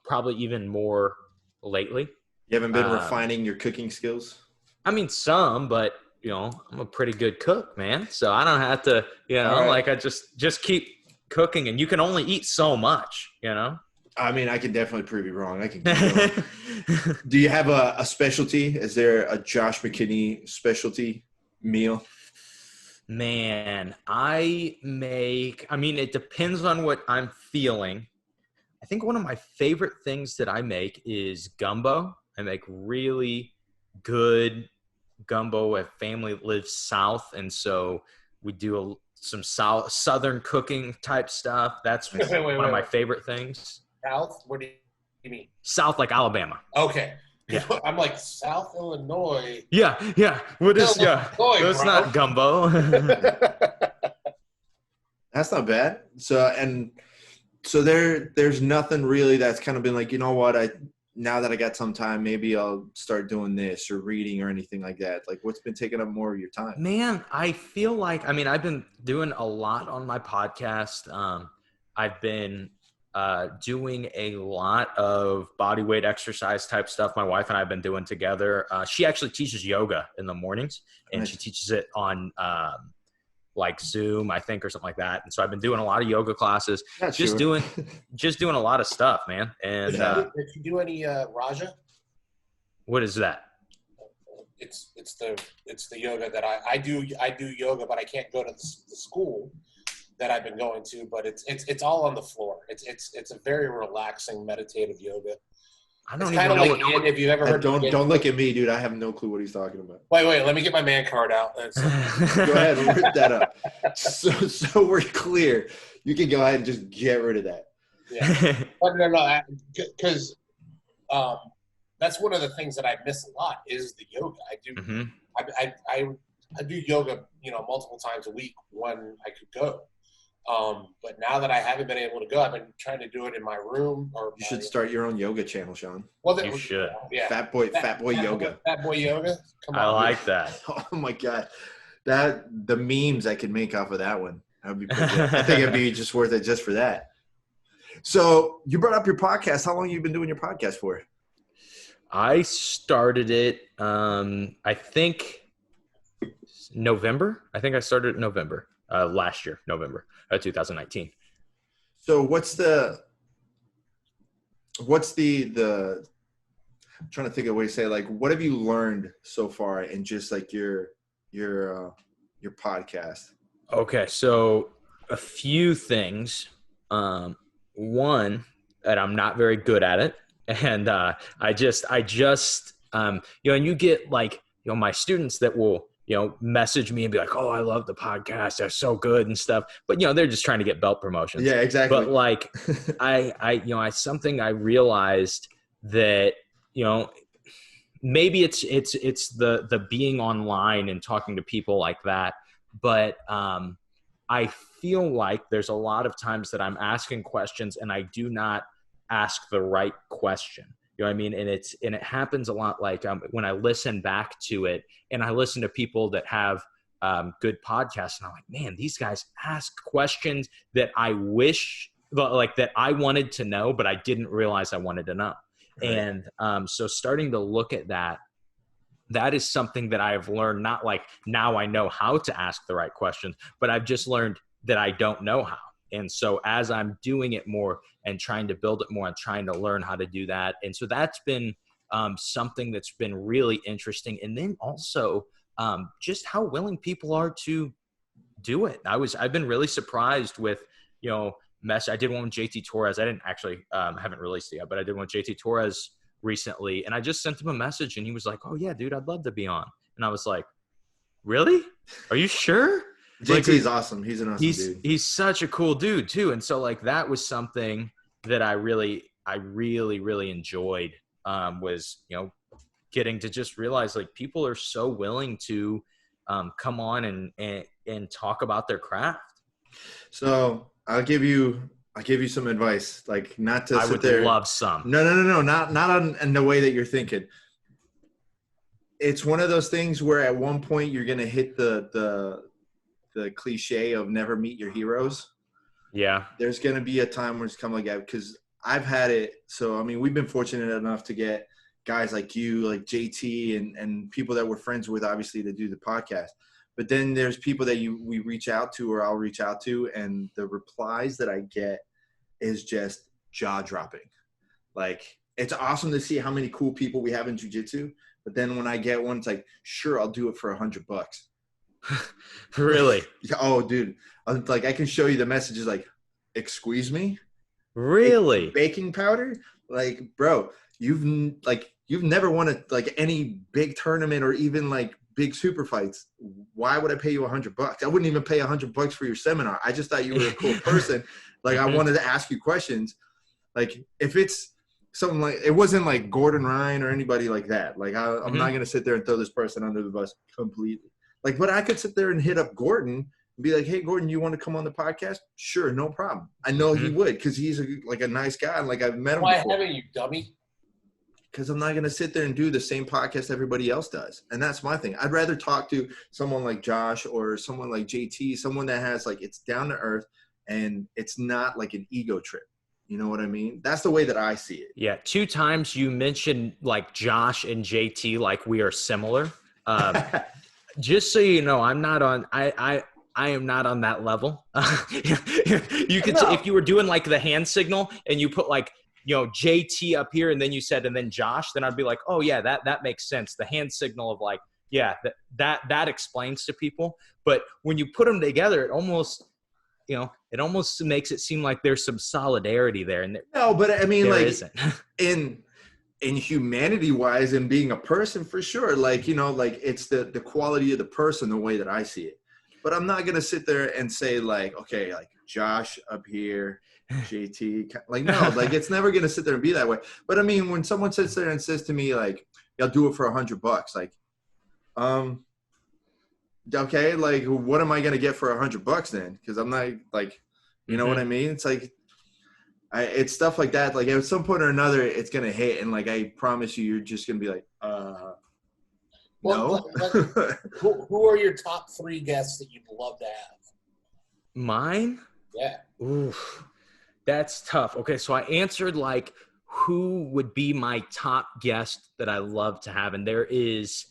probably even more lately. You haven't been refining your cooking skills? I mean, some, but I'm a pretty good cook, man. So I don't have to, I just keep cooking, and you can only eat so much, I mean, I can definitely prove you wrong. I can. Do you have a specialty? Is there a Josh McKinney specialty meal? Man, it depends on what I'm feeling. I think one of my favorite things that I make is gumbo. I make really good gumbo. A family that lives south, and so we do some southern cooking type stuff. That's one of my favorite things. South? What do you mean? South, like Alabama. Okay. Yeah. I'm like, South Illinois. Yeah. What is it's not gumbo. That's not bad. So there's nothing really that's kind of been like, you know what, now that I got some time, maybe I'll start doing this or reading or anything like that. Like, what's been taking up more of your time? Man, I feel like, I've been doing a lot on my podcast. I've been doing a lot of body weight exercise type stuff. My wife and I have been doing together. She actually teaches yoga in the mornings, and she teaches it on like Zoom, I think, or something like that. And so I've been doing a lot of yoga classes, just doing a lot of stuff, man. And did you do any Raja? What is that? It's the yoga that I do yoga, but I can't go to the school that I've been going to. But it's all on the floor. It's a very relaxing, meditative yoga. I don't even know what if you've ever heard. Don't look at me, dude. I have no clue what he's talking about. Wait. Let me get my man card out. Go ahead and rip that up. So we're clear. You can go ahead and just get rid of that. Yeah. No, because that's one of the things that I miss a lot is the yoga. I do. Mm-hmm. I do yoga, multiple times a week when I could go. But now that I haven't been able to go, I've been trying to do it in my room. You should start your own yoga channel, Sean. Well, you should. Yeah. Fat boy yoga. Fat boy yoga. Come on, I like that. Oh my god, the memes I could make off of that one. That would be pretty good. I think it'd be just worth it just for that. So you brought up your podcast. How long have you been doing your podcast for? I started it. I think November. I think I started in November last year, November 2019. So what's the I'm trying to think of a way to say, like, what have you learned so far in just like your podcast? Okay, so a few things. One, that I'm not very good at it, and I just and you get like my students that will message me and be like, oh, I love the podcast, they're so good and stuff. But, they're just trying to get belt promotions. Yeah, exactly. But like, something I realized that, maybe it's the being online and talking to people like that. But I feel like there's a lot of times that I'm asking questions and I do not ask the right question. You know what I mean? And it happens a lot. Like when I listen back to it and I listen to people that have good podcasts, and I'm like, man, these guys ask questions that I wish, like, that I wanted to know, but I didn't realize I wanted to know. Right. And so starting to look at that is something that I've learned, not like now I know how to ask the right questions, but I've just learned that I don't know how. And so as I'm doing it more and trying to build it more, I'm trying to learn how to do that. And so that's been something that's been really interesting. And then also just how willing people are to do it. I've been really surprised with, I did one with JT Torres. I didn't actually haven't released it yet, but I did one with JT Torres recently. And I just sent him a message and he was like, oh yeah, dude, I'd love to be on. And I was like, really? Are you sure? JT's awesome. He's an awesome dude. He's such a cool dude too. And so like that was something that I really enjoyed was, getting to just realize like people are so willing to come on and talk about their craft. So I'll give you some advice, like not to sit there. I would love some. No. Not in the way that you're thinking. It's one of those things where at one point you're going to hit the cliche of never meet your heroes. Yeah. There's going to be a time where it's come like that, because I've had it. So, I mean, we've been fortunate enough to get guys like you, like JT and people that we're friends with, obviously, to do the podcast. But then there's people that we reach out to, or I'll reach out to, and the replies that I get is just jaw dropping. Like, it's awesome to see how many cool people we have in jiu-jitsu. But then when I get one, it's like, sure, I'll do it for $100. Really? Oh, dude. Like, I can show you the messages like, excuse me? Really? Baking powder? Like, bro, you've never won any big tournament or even like big super fights. Why would I pay you $100? I wouldn't even pay $100 for your seminar. I just thought you were a cool person. Like, I wanted to ask you questions. Like, if it's something like, it wasn't like Gordon Ryan or anybody like that. Like, I'm not going to sit there and throw this person under the bus completely. Like, but I could sit there and hit up Gordon and be like, hey, Gordon, you want to come on the podcast? Sure, no problem. I know he would, because he's a nice guy. And like, I've met him before. Why haven't you, dummy? Because I'm not going to sit there and do the same podcast everybody else does. And that's my thing. I'd rather talk to someone like Josh or someone like JT, someone that has like, it's down to earth and it's not like an ego trip. You know what I mean? That's the way that I see it. Yeah. 2 times you mentioned like Josh and JT, like we are similar. Just so you know, I'm not on, I am not on that level. You could, if you were doing like the hand signal and you put like, you know, JT up here and then you said, and then Josh, then I'd be like, oh yeah, that makes sense. The hand signal of like, yeah, that explains to people. But when you put them together, it almost makes it seem like there's some solidarity there. And no, but I mean, like isn't. in humanity wise and being a person, for sure. Like, you know, like it's the quality of the person, the way that I see it. But I'm not going to sit there and say like, okay, like Josh up here, JT, like, no, like it's never going to sit there and be that way. But I mean, when someone sits there and says to me, like, I'll do it for $100, like, okay, like, what am I going to get for $100 then? Because I'm not like, you know what I mean? It's like, it's stuff like that. Like at some point or another, it's going to hit. And like, I promise you, you're just going to be like, no. Who are your top 3 guests that you'd love to have? Mine? Yeah. Oof. That's tough. Okay, so I answered like who would be my top guest that I love to have, and there is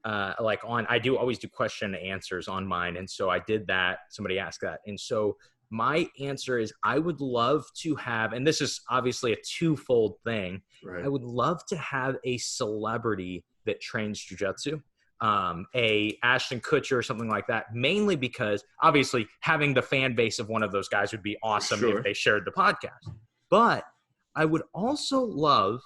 I do always do question and answers on mine, and so I did that. Somebody asked that, and so my answer is I would love to have, and this is obviously a twofold thing. Right. I would love to have a celebrity that trains jiu-jitsu. A Ashton Kutcher or something like that, mainly because obviously having the fan base of one of those guys would be awesome if they shared the podcast. But I would also love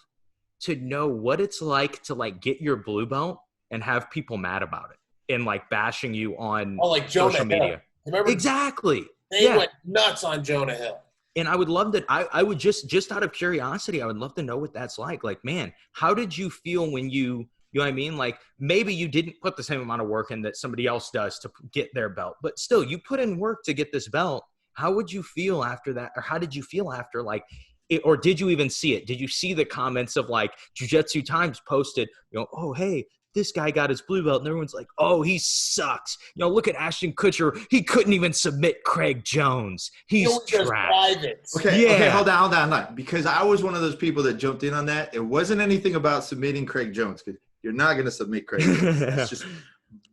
to know what it's like to like get your blue belt and have people mad about it and like bashing you on like social media. Remember? Exactly. They went nuts on Jonah Hill. And I would love that. I would just out of curiosity, I would love to know what that's like. Like, man, how did you feel when you know what I mean? Like maybe you didn't put the same amount of work in that somebody else does to get their belt, but still you put in work to get this belt. How would you feel after that? Or how did you feel after like it, or did you even see it? Did you see the comments of like Jiu-Jitsu Times posted, you know, oh, hey, this guy got his blue belt and everyone's like, oh, he sucks. You know, look at Ashton Kutcher. He couldn't even submit Craig Jones. He's trash. Okay, hold on. Because I was one of those people that jumped in on that. It wasn't anything about submitting Craig Jones. You're not going to submit Craig Jones. That's just,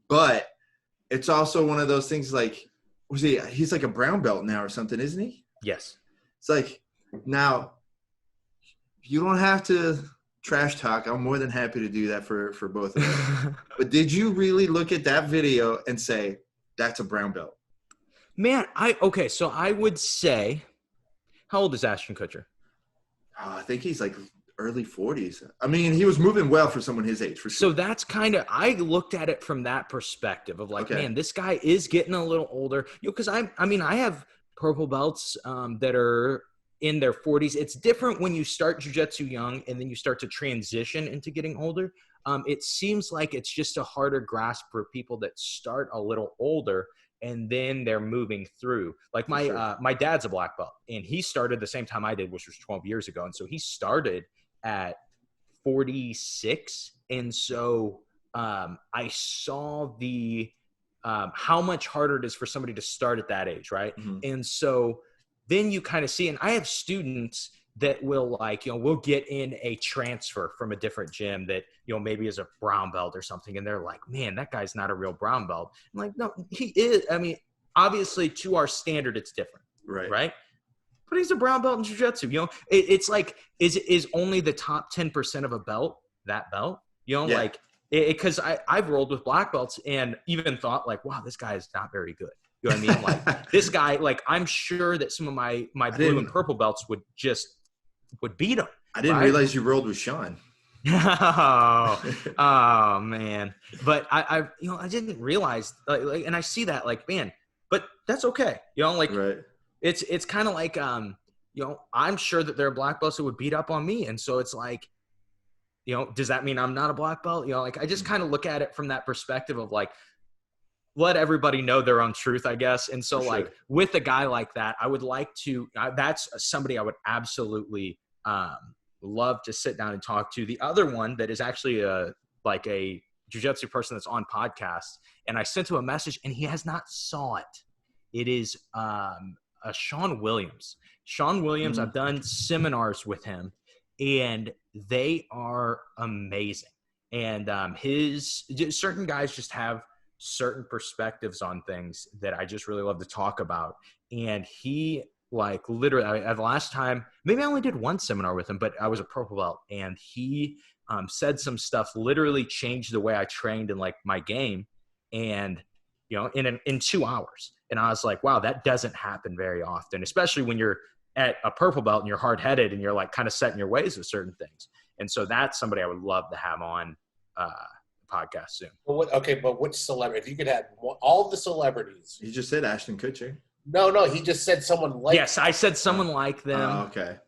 but it's also one of those things like, he's like a brown belt now or something, isn't he? Yes. It's like, now, you don't have to trash talk. I'm more than happy to do that for both of us. But did you really look at that video and say, that's a brown belt? Man, so I would say, how old is Ashton Kutcher? I think he's like early 40s. I mean, he was moving well for someone his age, for sure. So that's kind of, I looked at it from that perspective of like, man, this guy is getting a little older. You know, because I have purple belts that are in their 40s. It's different when you start jiu-jitsu young and then you start to transition into getting older. It seems like it's just a harder grasp for people that start a little older and then they're moving through. Like my dad's a black belt and he started the same time I did, which was 12 years ago. And so he started at 46. And so I saw the how much harder it is for somebody to start at that age, right? Mm-hmm. And so then you kind of see, and I have students that will like, you know, we'll get in a transfer from a different gym that, you know, maybe is a brown belt or something. And they're like, man, that guy's not a real brown belt. I'm like, no, he is. I mean, obviously to our standard, it's different. Right. But he's a brown belt in jiu-jitsu. You know, it's like, is only the top 10% of a belt that belt? You know, like, because I've rolled with black belts and even thought like, wow, this guy is not very good. You know what I mean? Like this guy, like I'm sure that some of my blue and purple belts would beat him. I didn't realize you rolled with Shawn. Oh man. But I didn't realize like, and I see that like, man, but that's okay. You know, like right. It's kind of like, I'm sure that there are black belts that would beat up on me. And so it's like, does that mean I'm not a black belt? Like I just kind of look at it from that perspective of like, let everybody know their own truth, I guess. And so like with a guy like that, I would like to, that's somebody I would absolutely love to sit down and talk to. The other one that is actually a jiu-jitsu person that's on podcast. And I sent him a message and he has not saw it. It is a Shawn Williams. Shawn Williams, I've done seminars with him and they are amazing. And certain guys just have certain perspectives on things that I just really love to talk about. And he like literally, the last time, maybe I only did one seminar with him, but I was a purple belt and he said some stuff literally changed the way I trained in like my game and, in 2 hours. And I was like, wow, that doesn't happen very often, especially when you're at a purple belt and you're hard-headed and you're like kind of set in your ways with certain things. And so that's somebody I would love to have on podcast soon. But which celebrity? If you could have all the celebrities. You just said Ashton Kutcher. No, he just said someone like. Yes, I said someone like them. Oh, okay.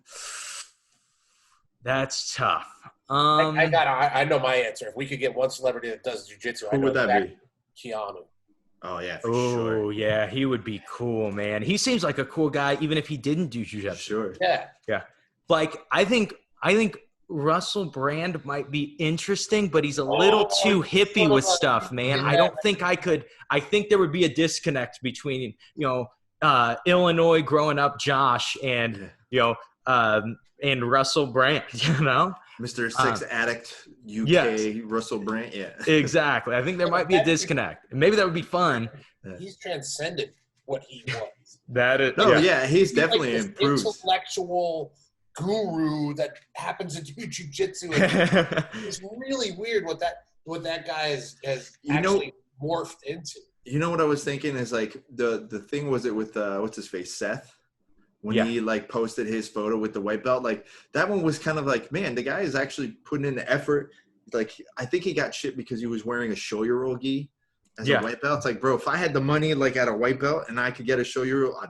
That's tough. I know my answer. If we could get one celebrity that does jiu-jitsu, who would that be? Keanu. Oh yeah, for sure. Oh yeah, he would be cool, man. He seems like a cool guy, even if he didn't do jiu-jitsu. Sure. Yeah. Like I think Russell Brand might be interesting, but he's a little too hippie with stuff, man. Yeah. I don't think I could. I think there would be a disconnect between, Illinois growing up Josh and, and Russell Brand, Mr. Six Addict UK, yes. Russell Brand. Yeah, exactly. I think there might be a disconnect. Maybe that would be fun. He's transcended what he was. That is. No, yeah, he's definitely like improved. Intellectual guru that happens to do jiu-jitsu. It's really weird what that guy has actually morphed into. You know what I was thinking is like the thing was it with what's his face, Seth, when he like posted his photo with the white belt, like that one was kind of like, man, the guy is actually putting in the effort. Like I think he got shit because he was wearing a show-your-roll gi as a white belt. It's like, bro, if I had the money like at a white belt and I could get a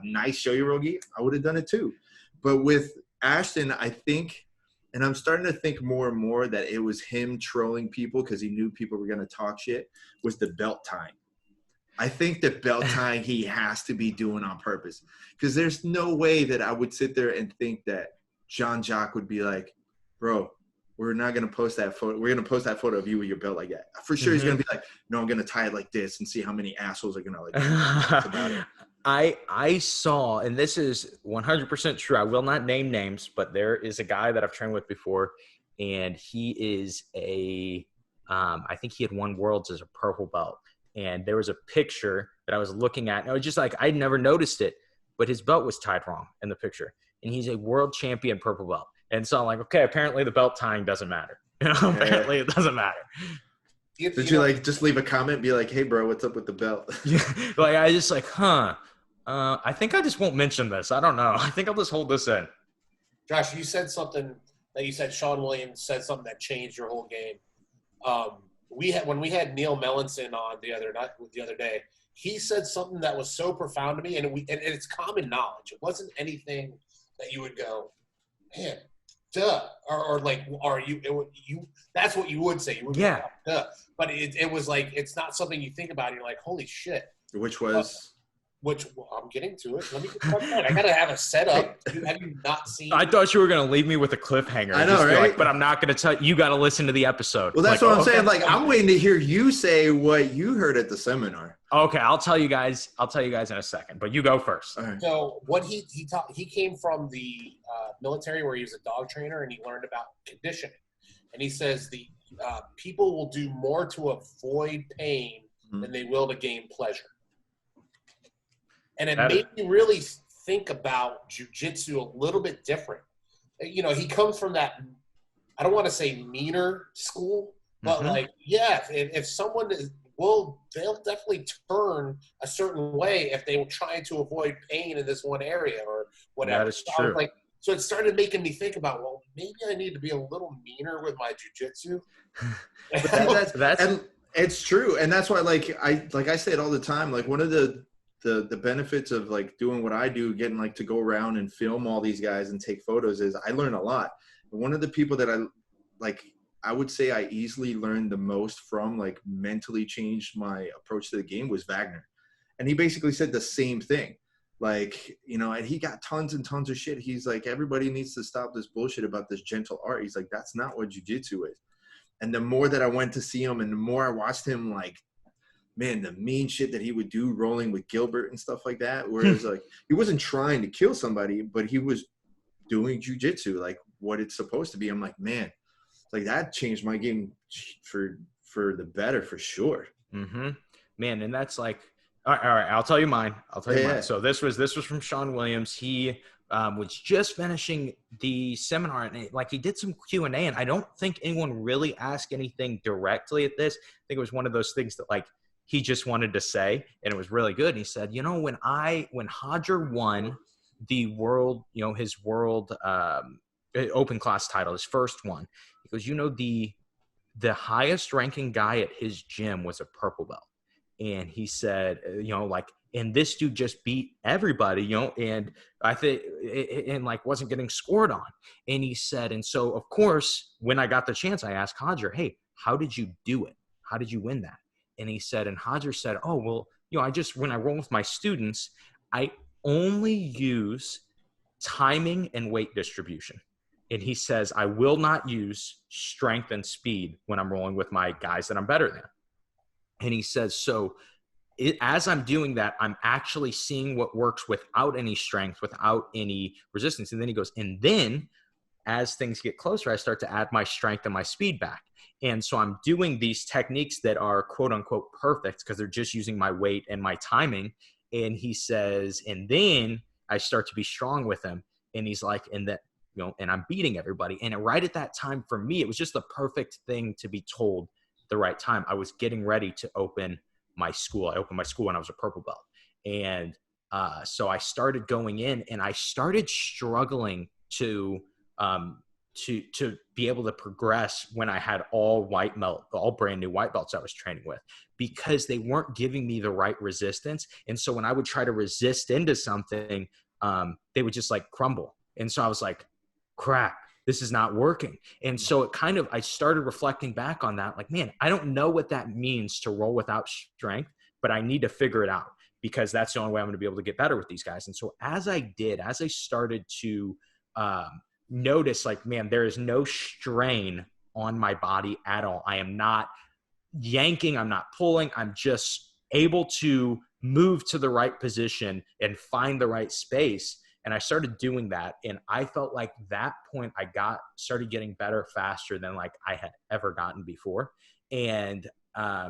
nice show-your-roll gi, I would have done it too. But with Ashton, I think, and I'm starting to think more and more that it was him trolling people because he knew people were going to talk shit, was the belt tying. I think the belt tying he has to be doing on purpose because there's no way that I would sit there and think that Jean-Jacques would be like, bro, we're not going to post that photo. We're going to post that photo of you with your belt like that. For sure he's going to be like, no, I'm going to tie it like this and see how many assholes are going to like talk about it. I saw, and this is 100% true. I will not name names, but there is a guy that I've trained with before, and he is I think he had won Worlds as a purple belt. And there was a picture that I was looking at, and I was just like, I'd never noticed it, but his belt was tied wrong in the picture. And he's a world champion purple belt. And so I'm like, okay, apparently the belt tying doesn't matter. Apparently it doesn't matter. Did you like just leave a comment, be like, hey, bro, what's up with the belt? Like, I just like, I think I just won't mention this. I don't know. I think I'll just hold this in. Josh, you said something that you said Shawn Williams said something that changed your whole game. When we had Neil Melanson on the other day, he said something that was so profound to me, and it's common knowledge. It wasn't anything that you would go, man, duh, or like, are you? That's what you would say. You would go, duh. But it was like it's not something you think about. And you're like, holy shit. Which was. I'm getting to it. Let me get to my point. I gotta have a setup. Have you not seen? I thought you were gonna leave me with a cliffhanger. I know, right? Like, but I'm not gonna tell you. Got to listen to the episode. Well, that's what I'm saying. Like, I'm waiting to hear you say what you heard at the seminar. Okay, I'll tell you guys in a second. But you go first. Right. So what he came from the military where he was a dog trainer and he learned about conditioning. And he says the people will do more to avoid pain than they will to gain pleasure. And it made me really think about jiu-jitsu a little bit different. He comes from that, I don't want to say meaner school, but if someone well, they'll definitely turn a certain way if they were trying to avoid pain in this one area or whatever. That is true. So it started making me think about, well, maybe I need to be a little meaner with my jiu-jitsu. And it's true. And that's why, like I say it all the time, like one of the benefits of like doing what I do, getting like to go around and film all these guys and take photos, is I learn a lot. And one of the people that I would say I easily learned the most from, like mentally changed my approach to the game, was Wagner. And he basically said the same thing. Like, you know, and he got tons and tons of shit. He's like, everybody needs to stop this bullshit about this gentle art. He's like, that's not what jiu-jitsu is. And the more that I went to see him and the more I watched him, like, man, the mean shit that he would do rolling with Gilbert and stuff like that, whereas like he wasn't trying to kill somebody, but he was doing jiu-jitsu like what it's supposed to be. I'm like, man, like that changed my game for the better, for sure. Mm-hmm. Man, and that's like, all right, I'll tell you mine. Mine. So this was from Shawn Williams. He was just finishing the seminar, and he did some Q&A, and I don't think anyone really asked anything directly at this. I think it was one of those things that like he just wanted to say, and it was really good. And he said, you know, when Hodger won the world, you know, his world open class title, his first one, he goes, you know, the highest ranking guy at his gym was a purple belt. And he said, you know, like, and this dude just beat everybody, you know, and I think, and like wasn't getting scored on. And he said, and so of course, when I got the chance, I asked Hodger, hey, how did you do it? How did you win that? And he said, and Hodger said, oh, well, you know, when I roll with my students, I only use timing and weight distribution. And he says, I will not use strength and speed when I'm rolling with my guys that I'm better than. And he says, so as I'm doing that, I'm actually seeing what works without any strength, without any resistance. And then he goes, and then as things get closer, I start to add my strength and my speed back. And so I'm doing these techniques that are quote unquote perfect because they're just using my weight and my timing. And he says, and then I start to be strong with them. And he's like, and that, you know, and I'm beating everybody. And right at that time for me, it was just the perfect thing to be told the right time. I was getting ready to open my school. I opened my school when I was a purple belt. And so I started going in and I started struggling to be able to progress when I had all brand new white belts I was training with, because they weren't giving me the right resistance. And so when I would try to resist into something, they would just like crumble. And so I was like, crap, this is not working. And so I started reflecting back on that. Like, man, I don't know what that means to roll without strength, but I need to figure it out because that's the only way I'm going to be able to get better with these guys. And so as I started to notice, like, man, there is no strain on my body at all. I am not yanking. I'm not pulling. I'm just able to move to the right position and find the right space. And I started doing that. And I felt like that point I started getting better faster than like I had ever gotten before. And that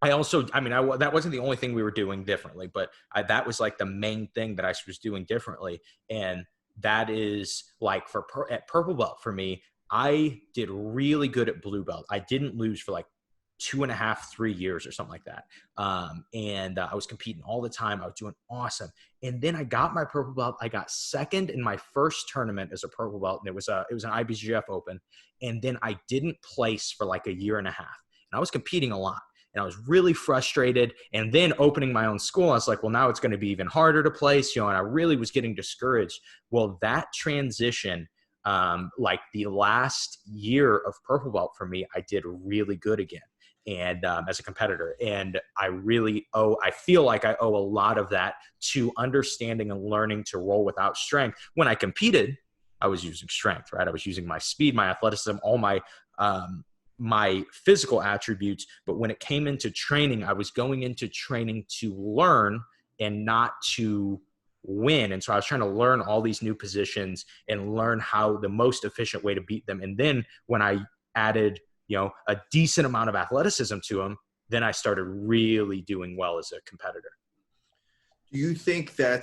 wasn't the only thing we were doing differently, but that was like the main thing that I was doing differently. And that is like at purple belt for me, I did really good at blue belt. I didn't lose for like 2.5, 3 years or something like that. And I was competing all the time. I was doing awesome. And then I got my purple belt. I got second in my first tournament as a purple belt. And it was an IBJJF Open. And then I didn't place for like 1.5 years. And I was competing a lot. And I was really frustrated. And then opening my own school, I was like, well, now it's going to be even harder to place, you know, and I really was getting discouraged. Well, that transition, like the last year of purple belt for me, I did really good again. And as a competitor, and I feel like I owe a lot of that to understanding and learning to roll without strength. When I competed, I was using strength, right? I was using my speed, my athleticism, all my physical attributes. But when it came into training, I was going into training to learn and not to win. And so I was trying to learn all these new positions and learn how the most efficient way to beat them. And then when I added, you know, a decent amount of athleticism to them, then I started really doing well as a competitor. Do you think I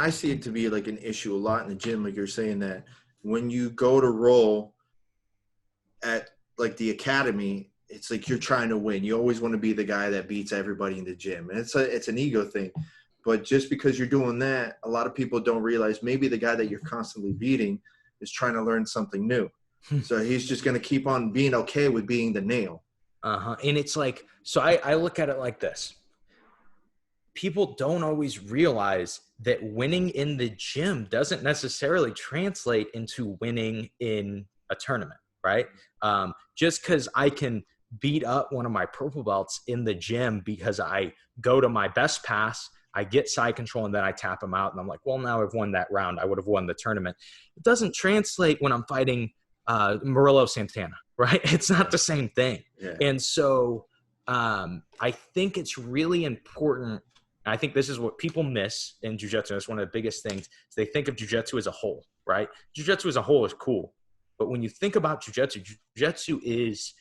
see it to be like an issue a lot in the gym, like you're saying, that when you go to roll at like the academy, it's like you're trying to win. You always want to be the guy that beats everybody in the gym. And it's an ego thing. But just because you're doing that, a lot of people don't realize maybe the guy that you're constantly beating is trying to learn something new. So he's just going to keep on being okay with being the nail. And it's like, so I look at it like this. People don't always realize that winning in the gym doesn't necessarily translate into winning in a tournament, right? Just because I can beat up one of my purple belts in the gym because I go to my best pass, I get side control, and then I tap him out, and I'm like, well, now I've won that round. I would have won the tournament. It doesn't translate when I'm fighting Murillo Santana, right? It's not the same thing. Yeah. And so I think it's really important. I think this is what people miss in jiu-jitsu. It's one of the biggest things. Is they think of jiu-jitsu as a whole, right? Jiu-jitsu as a whole is cool. But when you think about jiu-jitsu, jiu-jitsu is,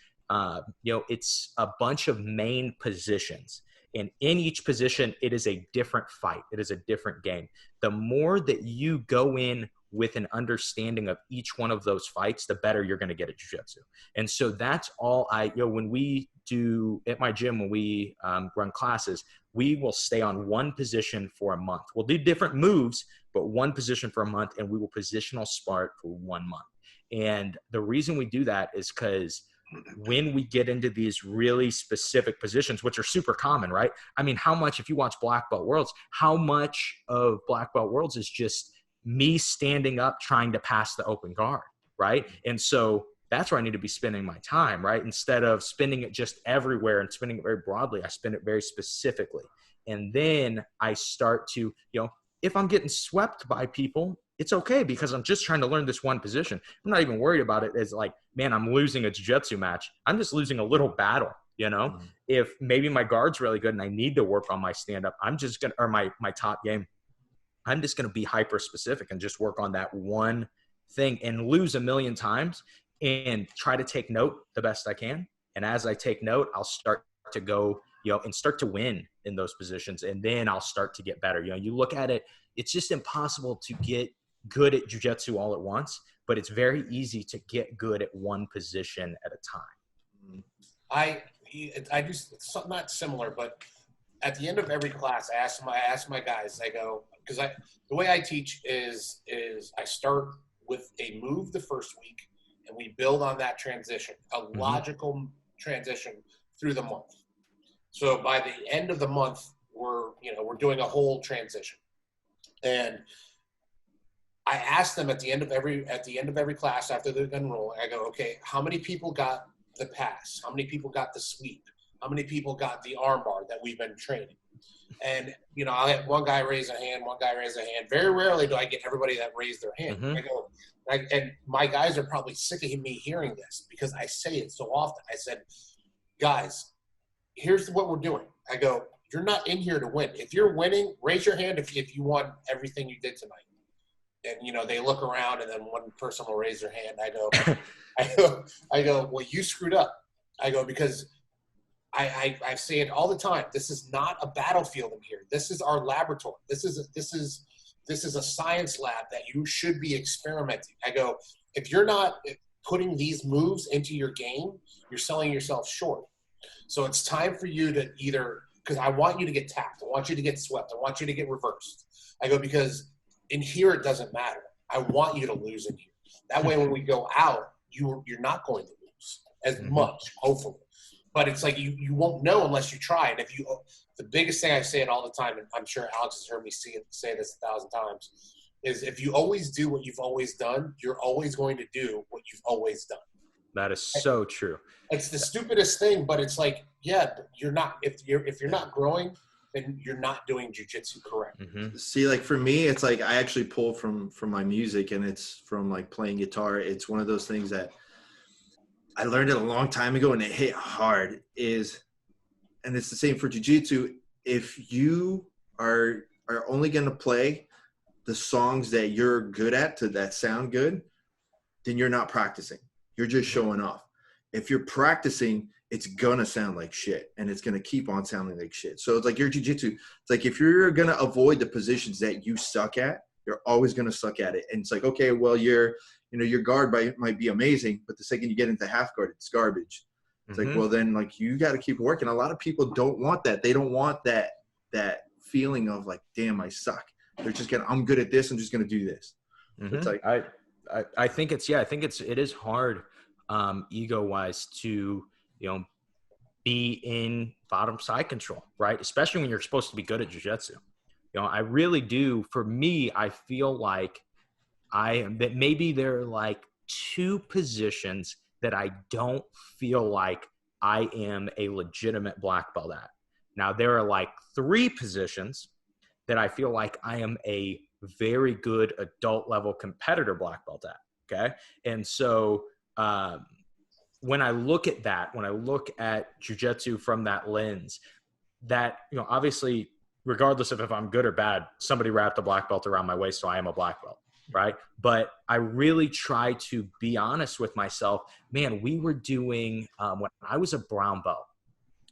it's a bunch of main positions. And in each position, it is a different fight. It is a different game. The more that you go in with an understanding of each one of those fights, the better you're going to get at jiu-jitsu. And so that's all when we do at my gym, when we run classes, we will stay on one position for a month. We'll do different moves, but one position for a month, and we will positional spar for 1 month. And the reason we do that is because when we get into these really specific positions, which are super common, right? I mean, how much, if you watch Black Belt Worlds, how much of Black Belt Worlds is just me standing up trying to pass the open guard, right? And so that's where I need to be spending my time, right? Instead of spending it just everywhere and spending it very broadly, I spend it very specifically. And then I start to, if I'm getting swept by people, it's okay because I'm just trying to learn this one position. I'm not even worried about it as like, man, I'm losing a jiu-jitsu match. I'm just losing a little battle, Mm-hmm. If maybe my guard's really good and I need to work on my stand-up, I'm just going to, or my top game, I'm just going to be hyper specific and just work on that one thing and lose a million times and try to take note the best I can. And as I take note, I'll start to go, and start to win in those positions. And then I'll start to get better. You look at it, it's just impossible to get good at jiu-jitsu all at once, but it's very easy to get good at one position at a time. I do something not similar, but at the end of every class, I ask my guys, I go, because the way I teach is I start with a move the first week and we build on that transition, a logical transition through the month. So by the end of the month, we're doing a whole transition. And I ask them at the end of every class after they're done rolling, I go, okay, how many people got the pass? How many people got the sweep? How many people got the arm bar that we've been training? And, I'll have one guy raise a hand, one guy raise a hand. Very rarely do I get everybody that raised their hand. Mm-hmm. I go, and my guys are probably sick of me hearing this because I say it so often. I said, guys, here's what we're doing. I go, you're not in here to win. If you're winning, raise your hand if you won everything you did tonight. And, they look around and then one person will raise their hand. I go, well, you screwed up. I go, because I say it all the time. This is not a battlefield in here. This is our laboratory. This is a science lab that you should be experimenting. I go, if you're not putting these moves into your game, you're selling yourself short. So it's time for you to because I want you to get tapped. I want you to get swept. I want you to get reversed. I go, because in here, it doesn't matter. I want you to lose in here. That way, when we go out, you're not going to lose as much, hopefully. But it's like you won't know unless you try. And the biggest thing I say it all the time, and I'm sure Alex has heard me say this 1,000 times, is if you always do what you've always done, you're always going to do what you've always done. That is so true. It's the stupidest thing, but it's like, yeah, you're not. If you're not growing, then you're not doing jiu-jitsu correct. Mm-hmm. See, like for me, it's like I actually pull from my music, and it's from like playing guitar. It's one of those things that I learned it a long time ago, and it hit hard. And it's the same for jiu-jitsu. If you are only going to play the songs that you're good at, that sound good, then you're not practicing. You're just showing off. If you're practicing, it's going to sound like shit, and it's going to keep on sounding like shit. So it's like your jiu-jitsu. It's like if you're going to avoid the positions that you suck at, you're always going to suck at it. And it's like, okay, well, your guard might be amazing, but the second you get into half guard, it's garbage. It's like, well, then like you got to keep working. A lot of people don't want that. They don't want that feeling of like, damn, I suck. They're just I'm good at this. I'm just going to do this. It's like, I think it is hard, ego wise to, be in bottom side control, right? Especially when you're supposed to be good at jiu-jitsu. I really do. For me, I feel like that maybe there are like 2 positions that I don't feel like I am a legitimate black belt at. Now, there are like 3 positions that I feel like I am a very good adult level competitor black belt at. Okay. And so, when I look at that, when I look at jiu-jitsu from that lens, that, obviously, regardless of if I'm good or bad, somebody wrapped a black belt around my waist, so I am a black belt, right? But I really try to be honest with myself. Man, we were doing, when I was a brown belt,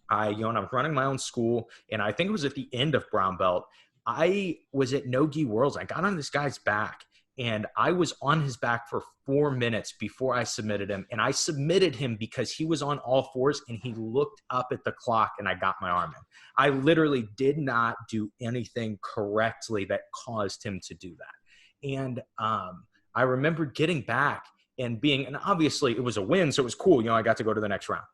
I was running my own school, and I think it was at the end of brown belt, I was at No-Gi Worlds. I got on this guy's back, and I was on his back for 4 minutes before I submitted him. And I submitted him because he was on all fours and he looked up at the clock and I got my arm in. I literally did not do anything correctly that caused him to do that. And I remember getting back and and obviously it was a win, so it was cool. I got to go to the next round.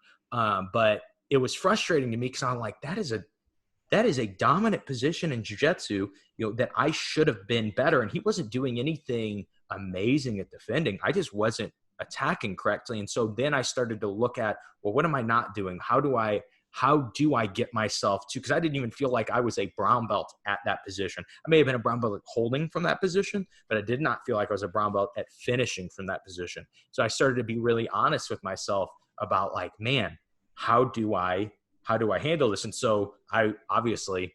But it was frustrating to me because I'm like, that is a dominant position in jiu-jitsu, that I should have been better. And he wasn't doing anything amazing at defending. I just wasn't attacking correctly. And so then I started to look at, well, what am I not doing? How do I get myself to, because I didn't even feel like I was a brown belt at that position. I may have been a brown belt at holding from that position, but I did not feel like I was a brown belt at finishing from that position. So I started to be really honest with myself about like, man, how do I handle this? And so I obviously,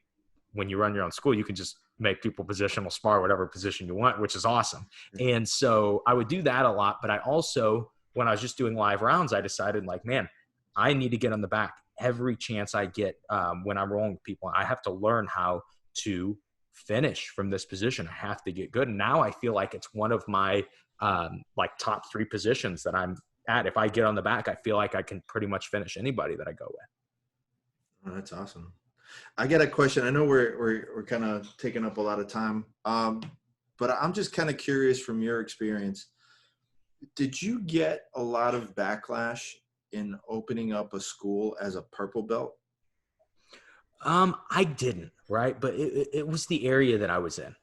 when you run your own school, you can just make people positional spar whatever position you want, which is awesome. And so I would do that a lot. But I also, when I was just doing live rounds, I decided like, man, I need to get on the back every chance I get when I'm rolling with people. I have to learn how to finish from this position. I have to get good. And now I feel like it's one of my like top 3 positions that I'm at. If I get on the back, I feel like I can pretty much finish anybody that I go with. Oh, that's awesome. I got a question. I know we're kind of taking up a lot of time, but I'm just kind of curious from your experience. Did you get a lot of backlash in opening up a school as a purple belt? I didn't, right? But it was the area that I was in.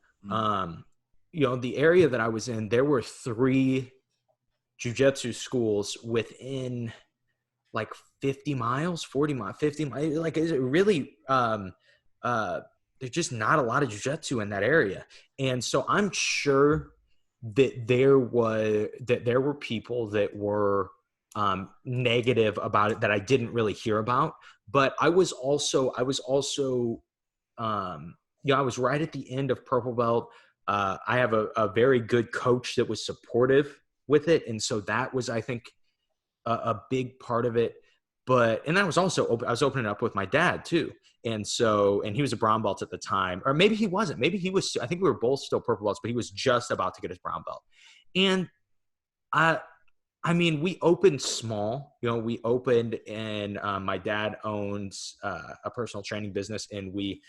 The area that I was in, there were 3 jiu-jitsu schools within like 50 miles, 40 miles, 50 miles. Like, is it really, there's just not a lot of jiu-jitsu in that area. And so I'm sure that there were people that were negative about it that I didn't really hear about. But I was also I was right at the end of purple belt. I have a very good coach that was supportive with it. And so that was, I think, a big part of it. And that was also, I was opening up with my dad too. And he was a brown belt at the time, or maybe he wasn't, maybe he was, I think we were both still purple belts, but he was just about to get his brown belt. And I mean, we opened small, we opened, and my dad owns a personal training business, and we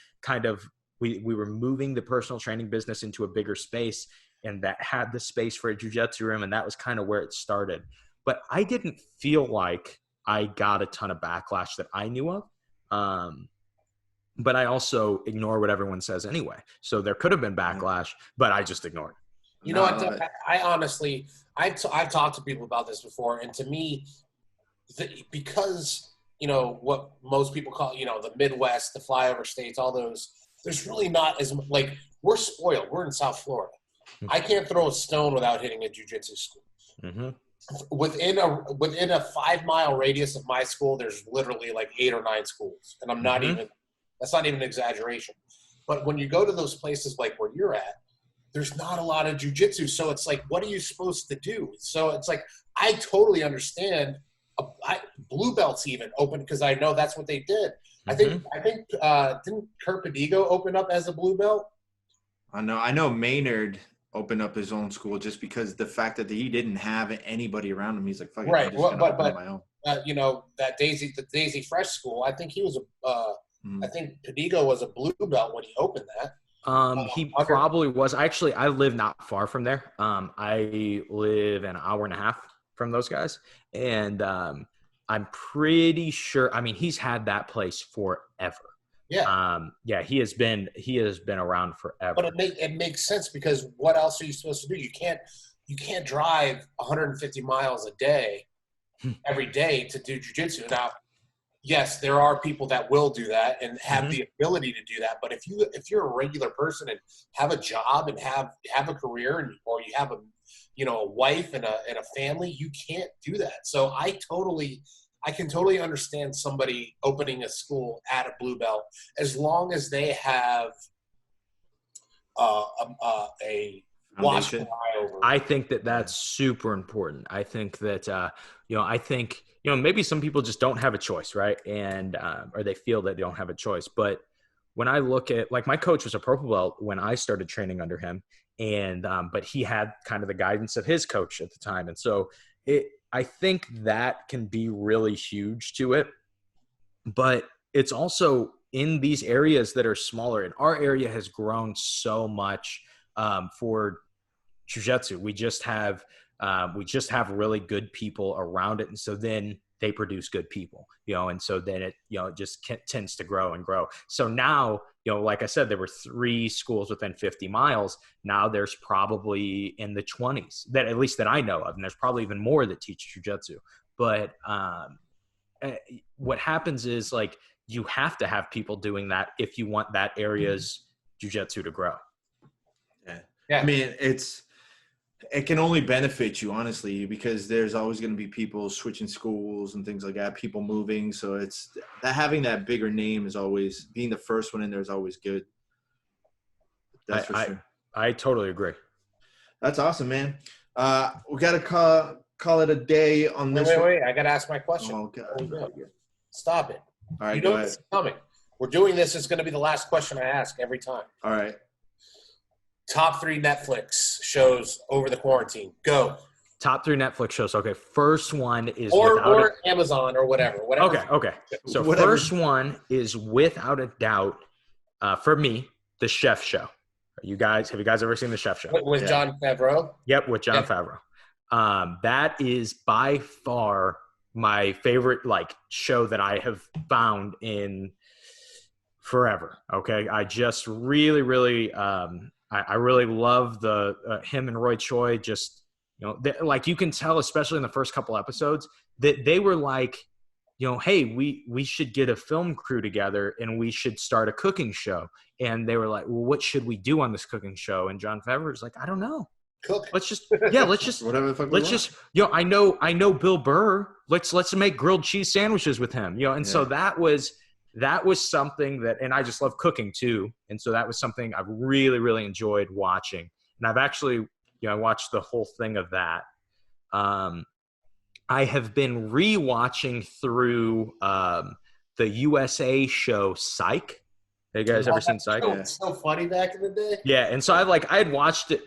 were moving the personal training business into a bigger space, and that had the space for a jiu-jitsu room. And that was kind of where it started. But I didn't feel like I got a ton of backlash that I knew of. But I also ignore what everyone says anyway. So there could have been backlash, but I just ignored it. You know what? I honestly, I've talked to people about this before. And to me, because, what most people call, the Midwest, the flyover states, all those, there's really not as – like, we're spoiled. We're in South Florida. I can't throw a stone without hitting a jiu-jitsu school. Mm-hmm. Within a 5-mile radius of my school, there's literally like 8 or 9 schools. And I'm not even – that's not even an exaggeration. But when you go to those places like where you're at, there's not a lot of jiu-jitsu. So it's like, what are you supposed to do? So it's like, I totally understand. Blue belts even open because I know that's what they did. I think didn't Kurt Padigo open up as a blue belt? I know Maynard open up his own school just because the fact that he didn't have anybody around him. He's like, fuck it, Right. I'm just gonna open on my own. The Daisy Fresh School, I think he was I think Padigo was a blue belt when he opened that. He probably was. Actually, I live not far from there. I live an hour and a half from those guys. And I'm pretty sure, I mean, he's had that place forever. Yeah. He has been around forever. But it makes sense, because what else are you supposed to do? You can't drive 150 miles a day every day to do jiu-jitsu. Now, yes, there are people that will do that and have the ability to do that. But if you're a regular person and have a job and have a career, or you have a wife and a family, you can't do that. So I can totally understand somebody opening a school at a blue belt, as long as they have a watch eye over. I think that's super important. I think that maybe some people just don't have a choice, right? And or they feel that they don't have a choice. But when I look at, like, my coach was a purple belt when I started training under him, and but he had kind of the guidance of his coach at the time, and so I think that can be really huge to it. But it's also in these areas that are smaller, and our area has grown so much for jiu-jitsu. We just have really good people around it, and so then they produce good people, and so then it just tends to grow and grow. So now, like I said, there were 3 schools within 50 miles. Now there's probably in the 20s that, at least that I know of, and there's probably even more that teach jiu-jitsu. But what happens is, like, you have to have people doing that if you want that area's jiu-jitsu to grow. Yeah. I mean, it can only benefit you, honestly, because there's always going to be people switching schools and things like that, people moving. So it's that having that bigger name is always, being the first one in there is always good. That's for sure. I totally agree. That's awesome, man. We got to call it a day on this. Wait. I got to ask my question. Oh, God. Stop it. All right, you know it's coming. We're doing this. It's going to be the last question I ask every time. All right. Top 3 Netflix shows over the quarantine. Go. Top 3 Netflix shows. Okay, first one is or Amazon or whatever. Okay. So first one is without a doubt, for me, The Chef Show. Have you guys ever seen The Chef Show? With Jon Favreau? Yep, with Jon Favreau. That is by far my favorite show that I have found in forever. Okay, I just really, really. I really love him and Roy Choi. Just, you can tell, especially in the first couple episodes, that they were like, hey, we should get a film crew together and we should start a cooking show. And they were like, well, what should we do on this cooking show? And Jon Favreau was like, I don't know. Cook. Let's just whatever the fuck. Let's just I know Bill Burr. Let's make grilled cheese sandwiches with him. And so that was something that, and I just love cooking too. And so that was something I really, really enjoyed watching. And I've actually, I watched the whole thing of that. I have been rewatching through the USA show Psych. Have you guys ever seen Psych? It's so funny back in the day. Yeah. And so I had watched it,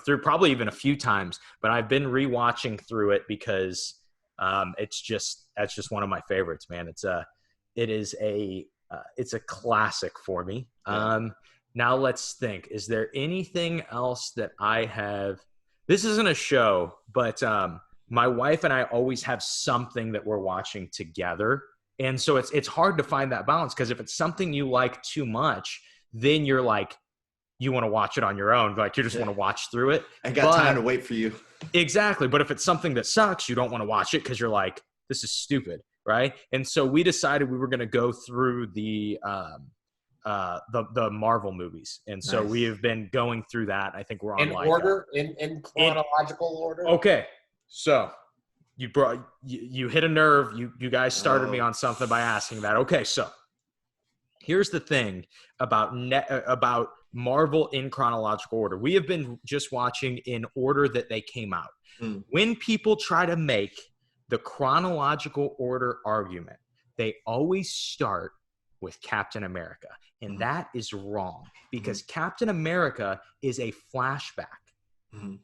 through probably even a few times, but I've been rewatching through it because that's just one of my favorites, man. It's a classic for me. Now let's think. Is there anything else that I have? This isn't a show, but my wife and I always have something that we're watching together. And so it's hard to find that balance, because if it's something you like too much, then you're like, you want to watch it on your own. Like, you just want to watch through it. I got time to wait for you. Exactly. But if it's something that sucks, you don't want to watch it because you're like, this is stupid. Right. And so we decided we were going to go through the Marvel movies. And so we have been going through that. I think we're on in chronological order. Okay. So you hit a nerve. You guys started me on something by asking that. Okay. So here's the thing about Marvel in chronological order. We have been just watching in order that they came out. When people try to make the chronological order argument, they always start with Captain America. And that is wrong, because Captain America is a flashback.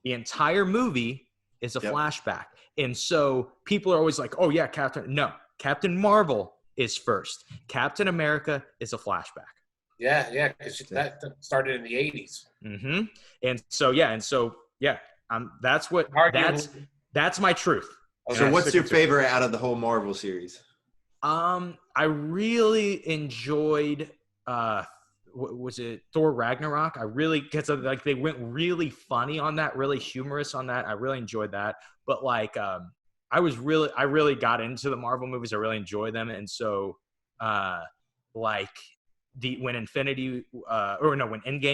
The entire movie is a flashback. And so people are always like, oh, yeah, Captain Marvel is first. Captain America is a flashback. Yeah, because that started in the 80s. Mm-hmm. That's my truth. Okay. So what's your favorite out of the whole Marvel series? I really enjoyed was it Thor Ragnarok? Because like they went really funny on that, really humorous on that. I really enjoyed that. But like I really got into the Marvel movies. I really enjoy them. And so when Endgame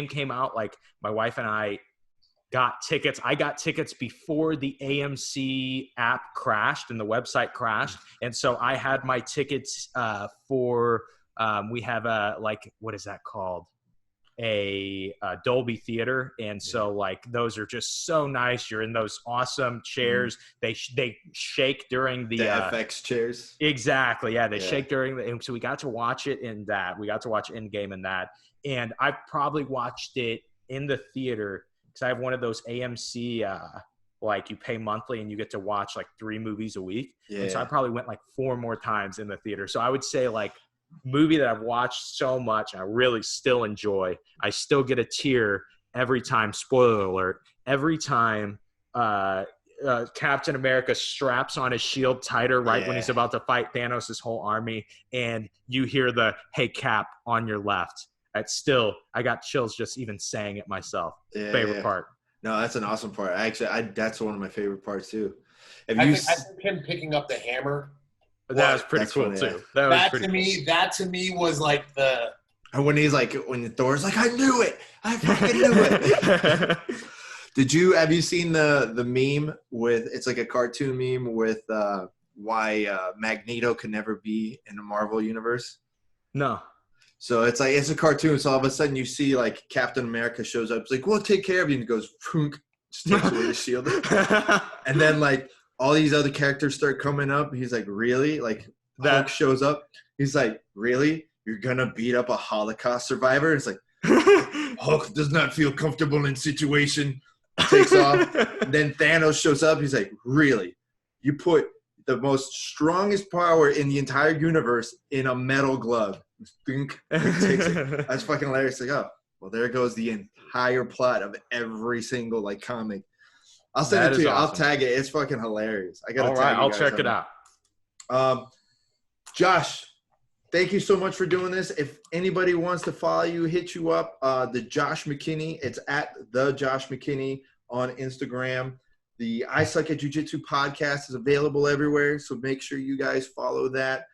came out, like my wife and I got tickets. I got tickets before the AMC app crashed and the website crashed. And so I had my tickets for we have what is that called? A Dolby Theater. And so like those are just so nice. You're in those awesome chairs. They shake during the FX chairs. Exactly. Yeah, they shake during so we got to watch it in that. We got to watch Endgame in that. And I probably watched it in the theater because I have one of those AMC like you pay monthly and you get to watch like 3 movies a week. Yeah. And so I probably went like 4 more times in the theater. So I would say like movie that I've watched so much I really still enjoy. I still get a tear every time, spoiler alert, every time Captain America straps on his shield tighter when he's about to fight Thanos' whole army and you hear the "Hey Cap" on your left. I got chills just even saying it myself. Favorite part. No, that's an awesome part. That's one of my favorite parts too. I think him picking up the hammer. That was pretty cool too. That to me was like the. And when Thor's like, I knew it. I fucking knew it. Have you seen the meme with? It's like a cartoon meme with why Magneto can never be in the Marvel universe. No. So it's a cartoon. So all of a sudden you see like Captain America shows up. It's like, we'll take care of you. And he goes, sticks with his shield. And then like all these other characters start coming up. He's like, really? Like Hulk shows up. He's like, really? You're going to beat up a Holocaust survivor? It's like, Hulk does not feel comfortable in situation. Takes off. And then Thanos shows up. He's like, really? You put the most strongest power in the entire universe in a metal glove. That's fucking hilarious. Like, oh, well, there goes the entire plot of every single like comic. I'll send it to you. Awesome. I'll tag it. It's fucking hilarious. I gotta. All right, I'll check it out. Josh, thank you so much for doing this. If anybody wants to follow you, hit you up. The Josh McKinney. It's at the Josh McKinney on Instagram. The I Suck At Jiu-Jitsu podcast is available everywhere, so make sure you guys follow that.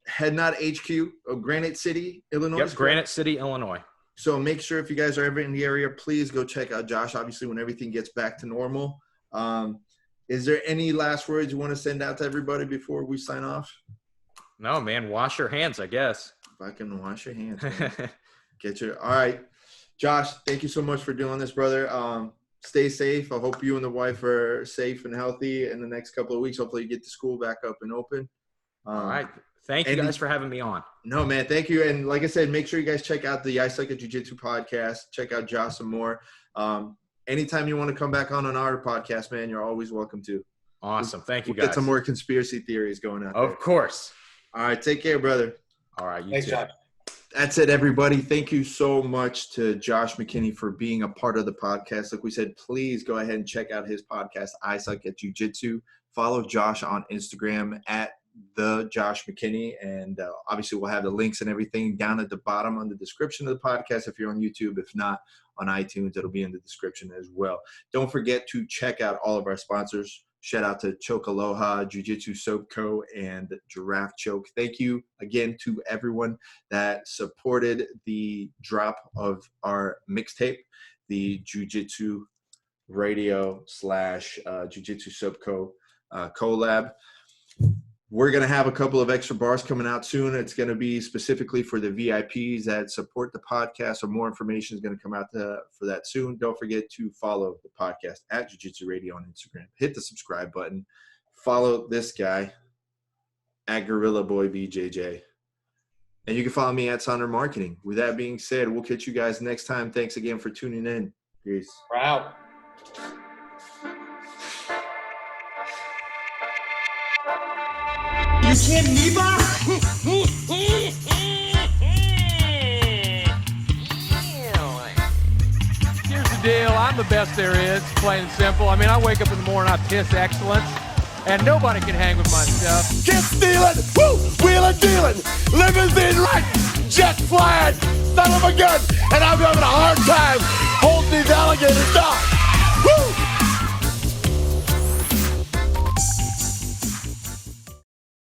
Head Nod HQ of Granite City, Illinois. Yep, Granite City, Illinois. So make sure if you guys are ever in the area, please go check out Josh, obviously, when everything gets back to normal. Is there any last words you want to send out to everybody before we sign off? No, man. Wash your hands, I guess. Fucking wash your hands. All right. Josh, thank you so much for doing this, brother. Stay safe. I hope you and the wife are safe and healthy in the next couple of weeks. Hopefully you get the school back up and open. All right. Thank you guys for having me on. No, man. Thank you. And like I said, make sure you guys check out the I Suck At Jiu-Jitsu podcast. Check out Josh some more. Anytime you want to come back on our podcast, man, you're always welcome to. Awesome. Thank you, guys. Get some more conspiracy theories going out there. Of course. All right. Take care, brother. All right. You Thanks, too. Josh. That's it, everybody. Thank you so much to Josh McKinney for being a part of the podcast. Like we said, please go ahead and check out his podcast, I Suck At Jiu-Jitsu. Follow Josh on Instagram at the Josh McKinney. And obviously we'll have the links and everything down at the bottom on the description of the podcast if you're on YouTube. If not, on iTunes, it'll be in the description as well. Don't forget to check out all of our sponsors. Shout out to Choke Aloha, Jiu-Jitsu Soap Co., and Giraffe Choke. Thank you again to everyone that supported the drop of our mixtape, the Jiu-Jitsu Radio / Jiu-Jitsu Soap Co. collab. We're going to have a couple of extra bars coming out soon. It's going to be specifically for the VIPs that support the podcast, so more information is going to come out for that soon. Don't forget to follow the podcast at Jiu-Jitsu Radio on Instagram. Hit the subscribe button. Follow this guy at Gorilla Boy BJJ. And you can follow me at Sonder Marketing. With that being said, we'll catch you guys next time. Thanks again for tuning in. Peace. We're out. You kidding me, Bob? Here's the deal. I'm the best there is, plain and simple. I mean, I wake up in the morning, I piss excellence, and nobody can hang with my stuff. Get stealing, woo, wheeling, dealing, limousine right, jet flying, son of a gun, and I'm having a hard time holding these alligators down.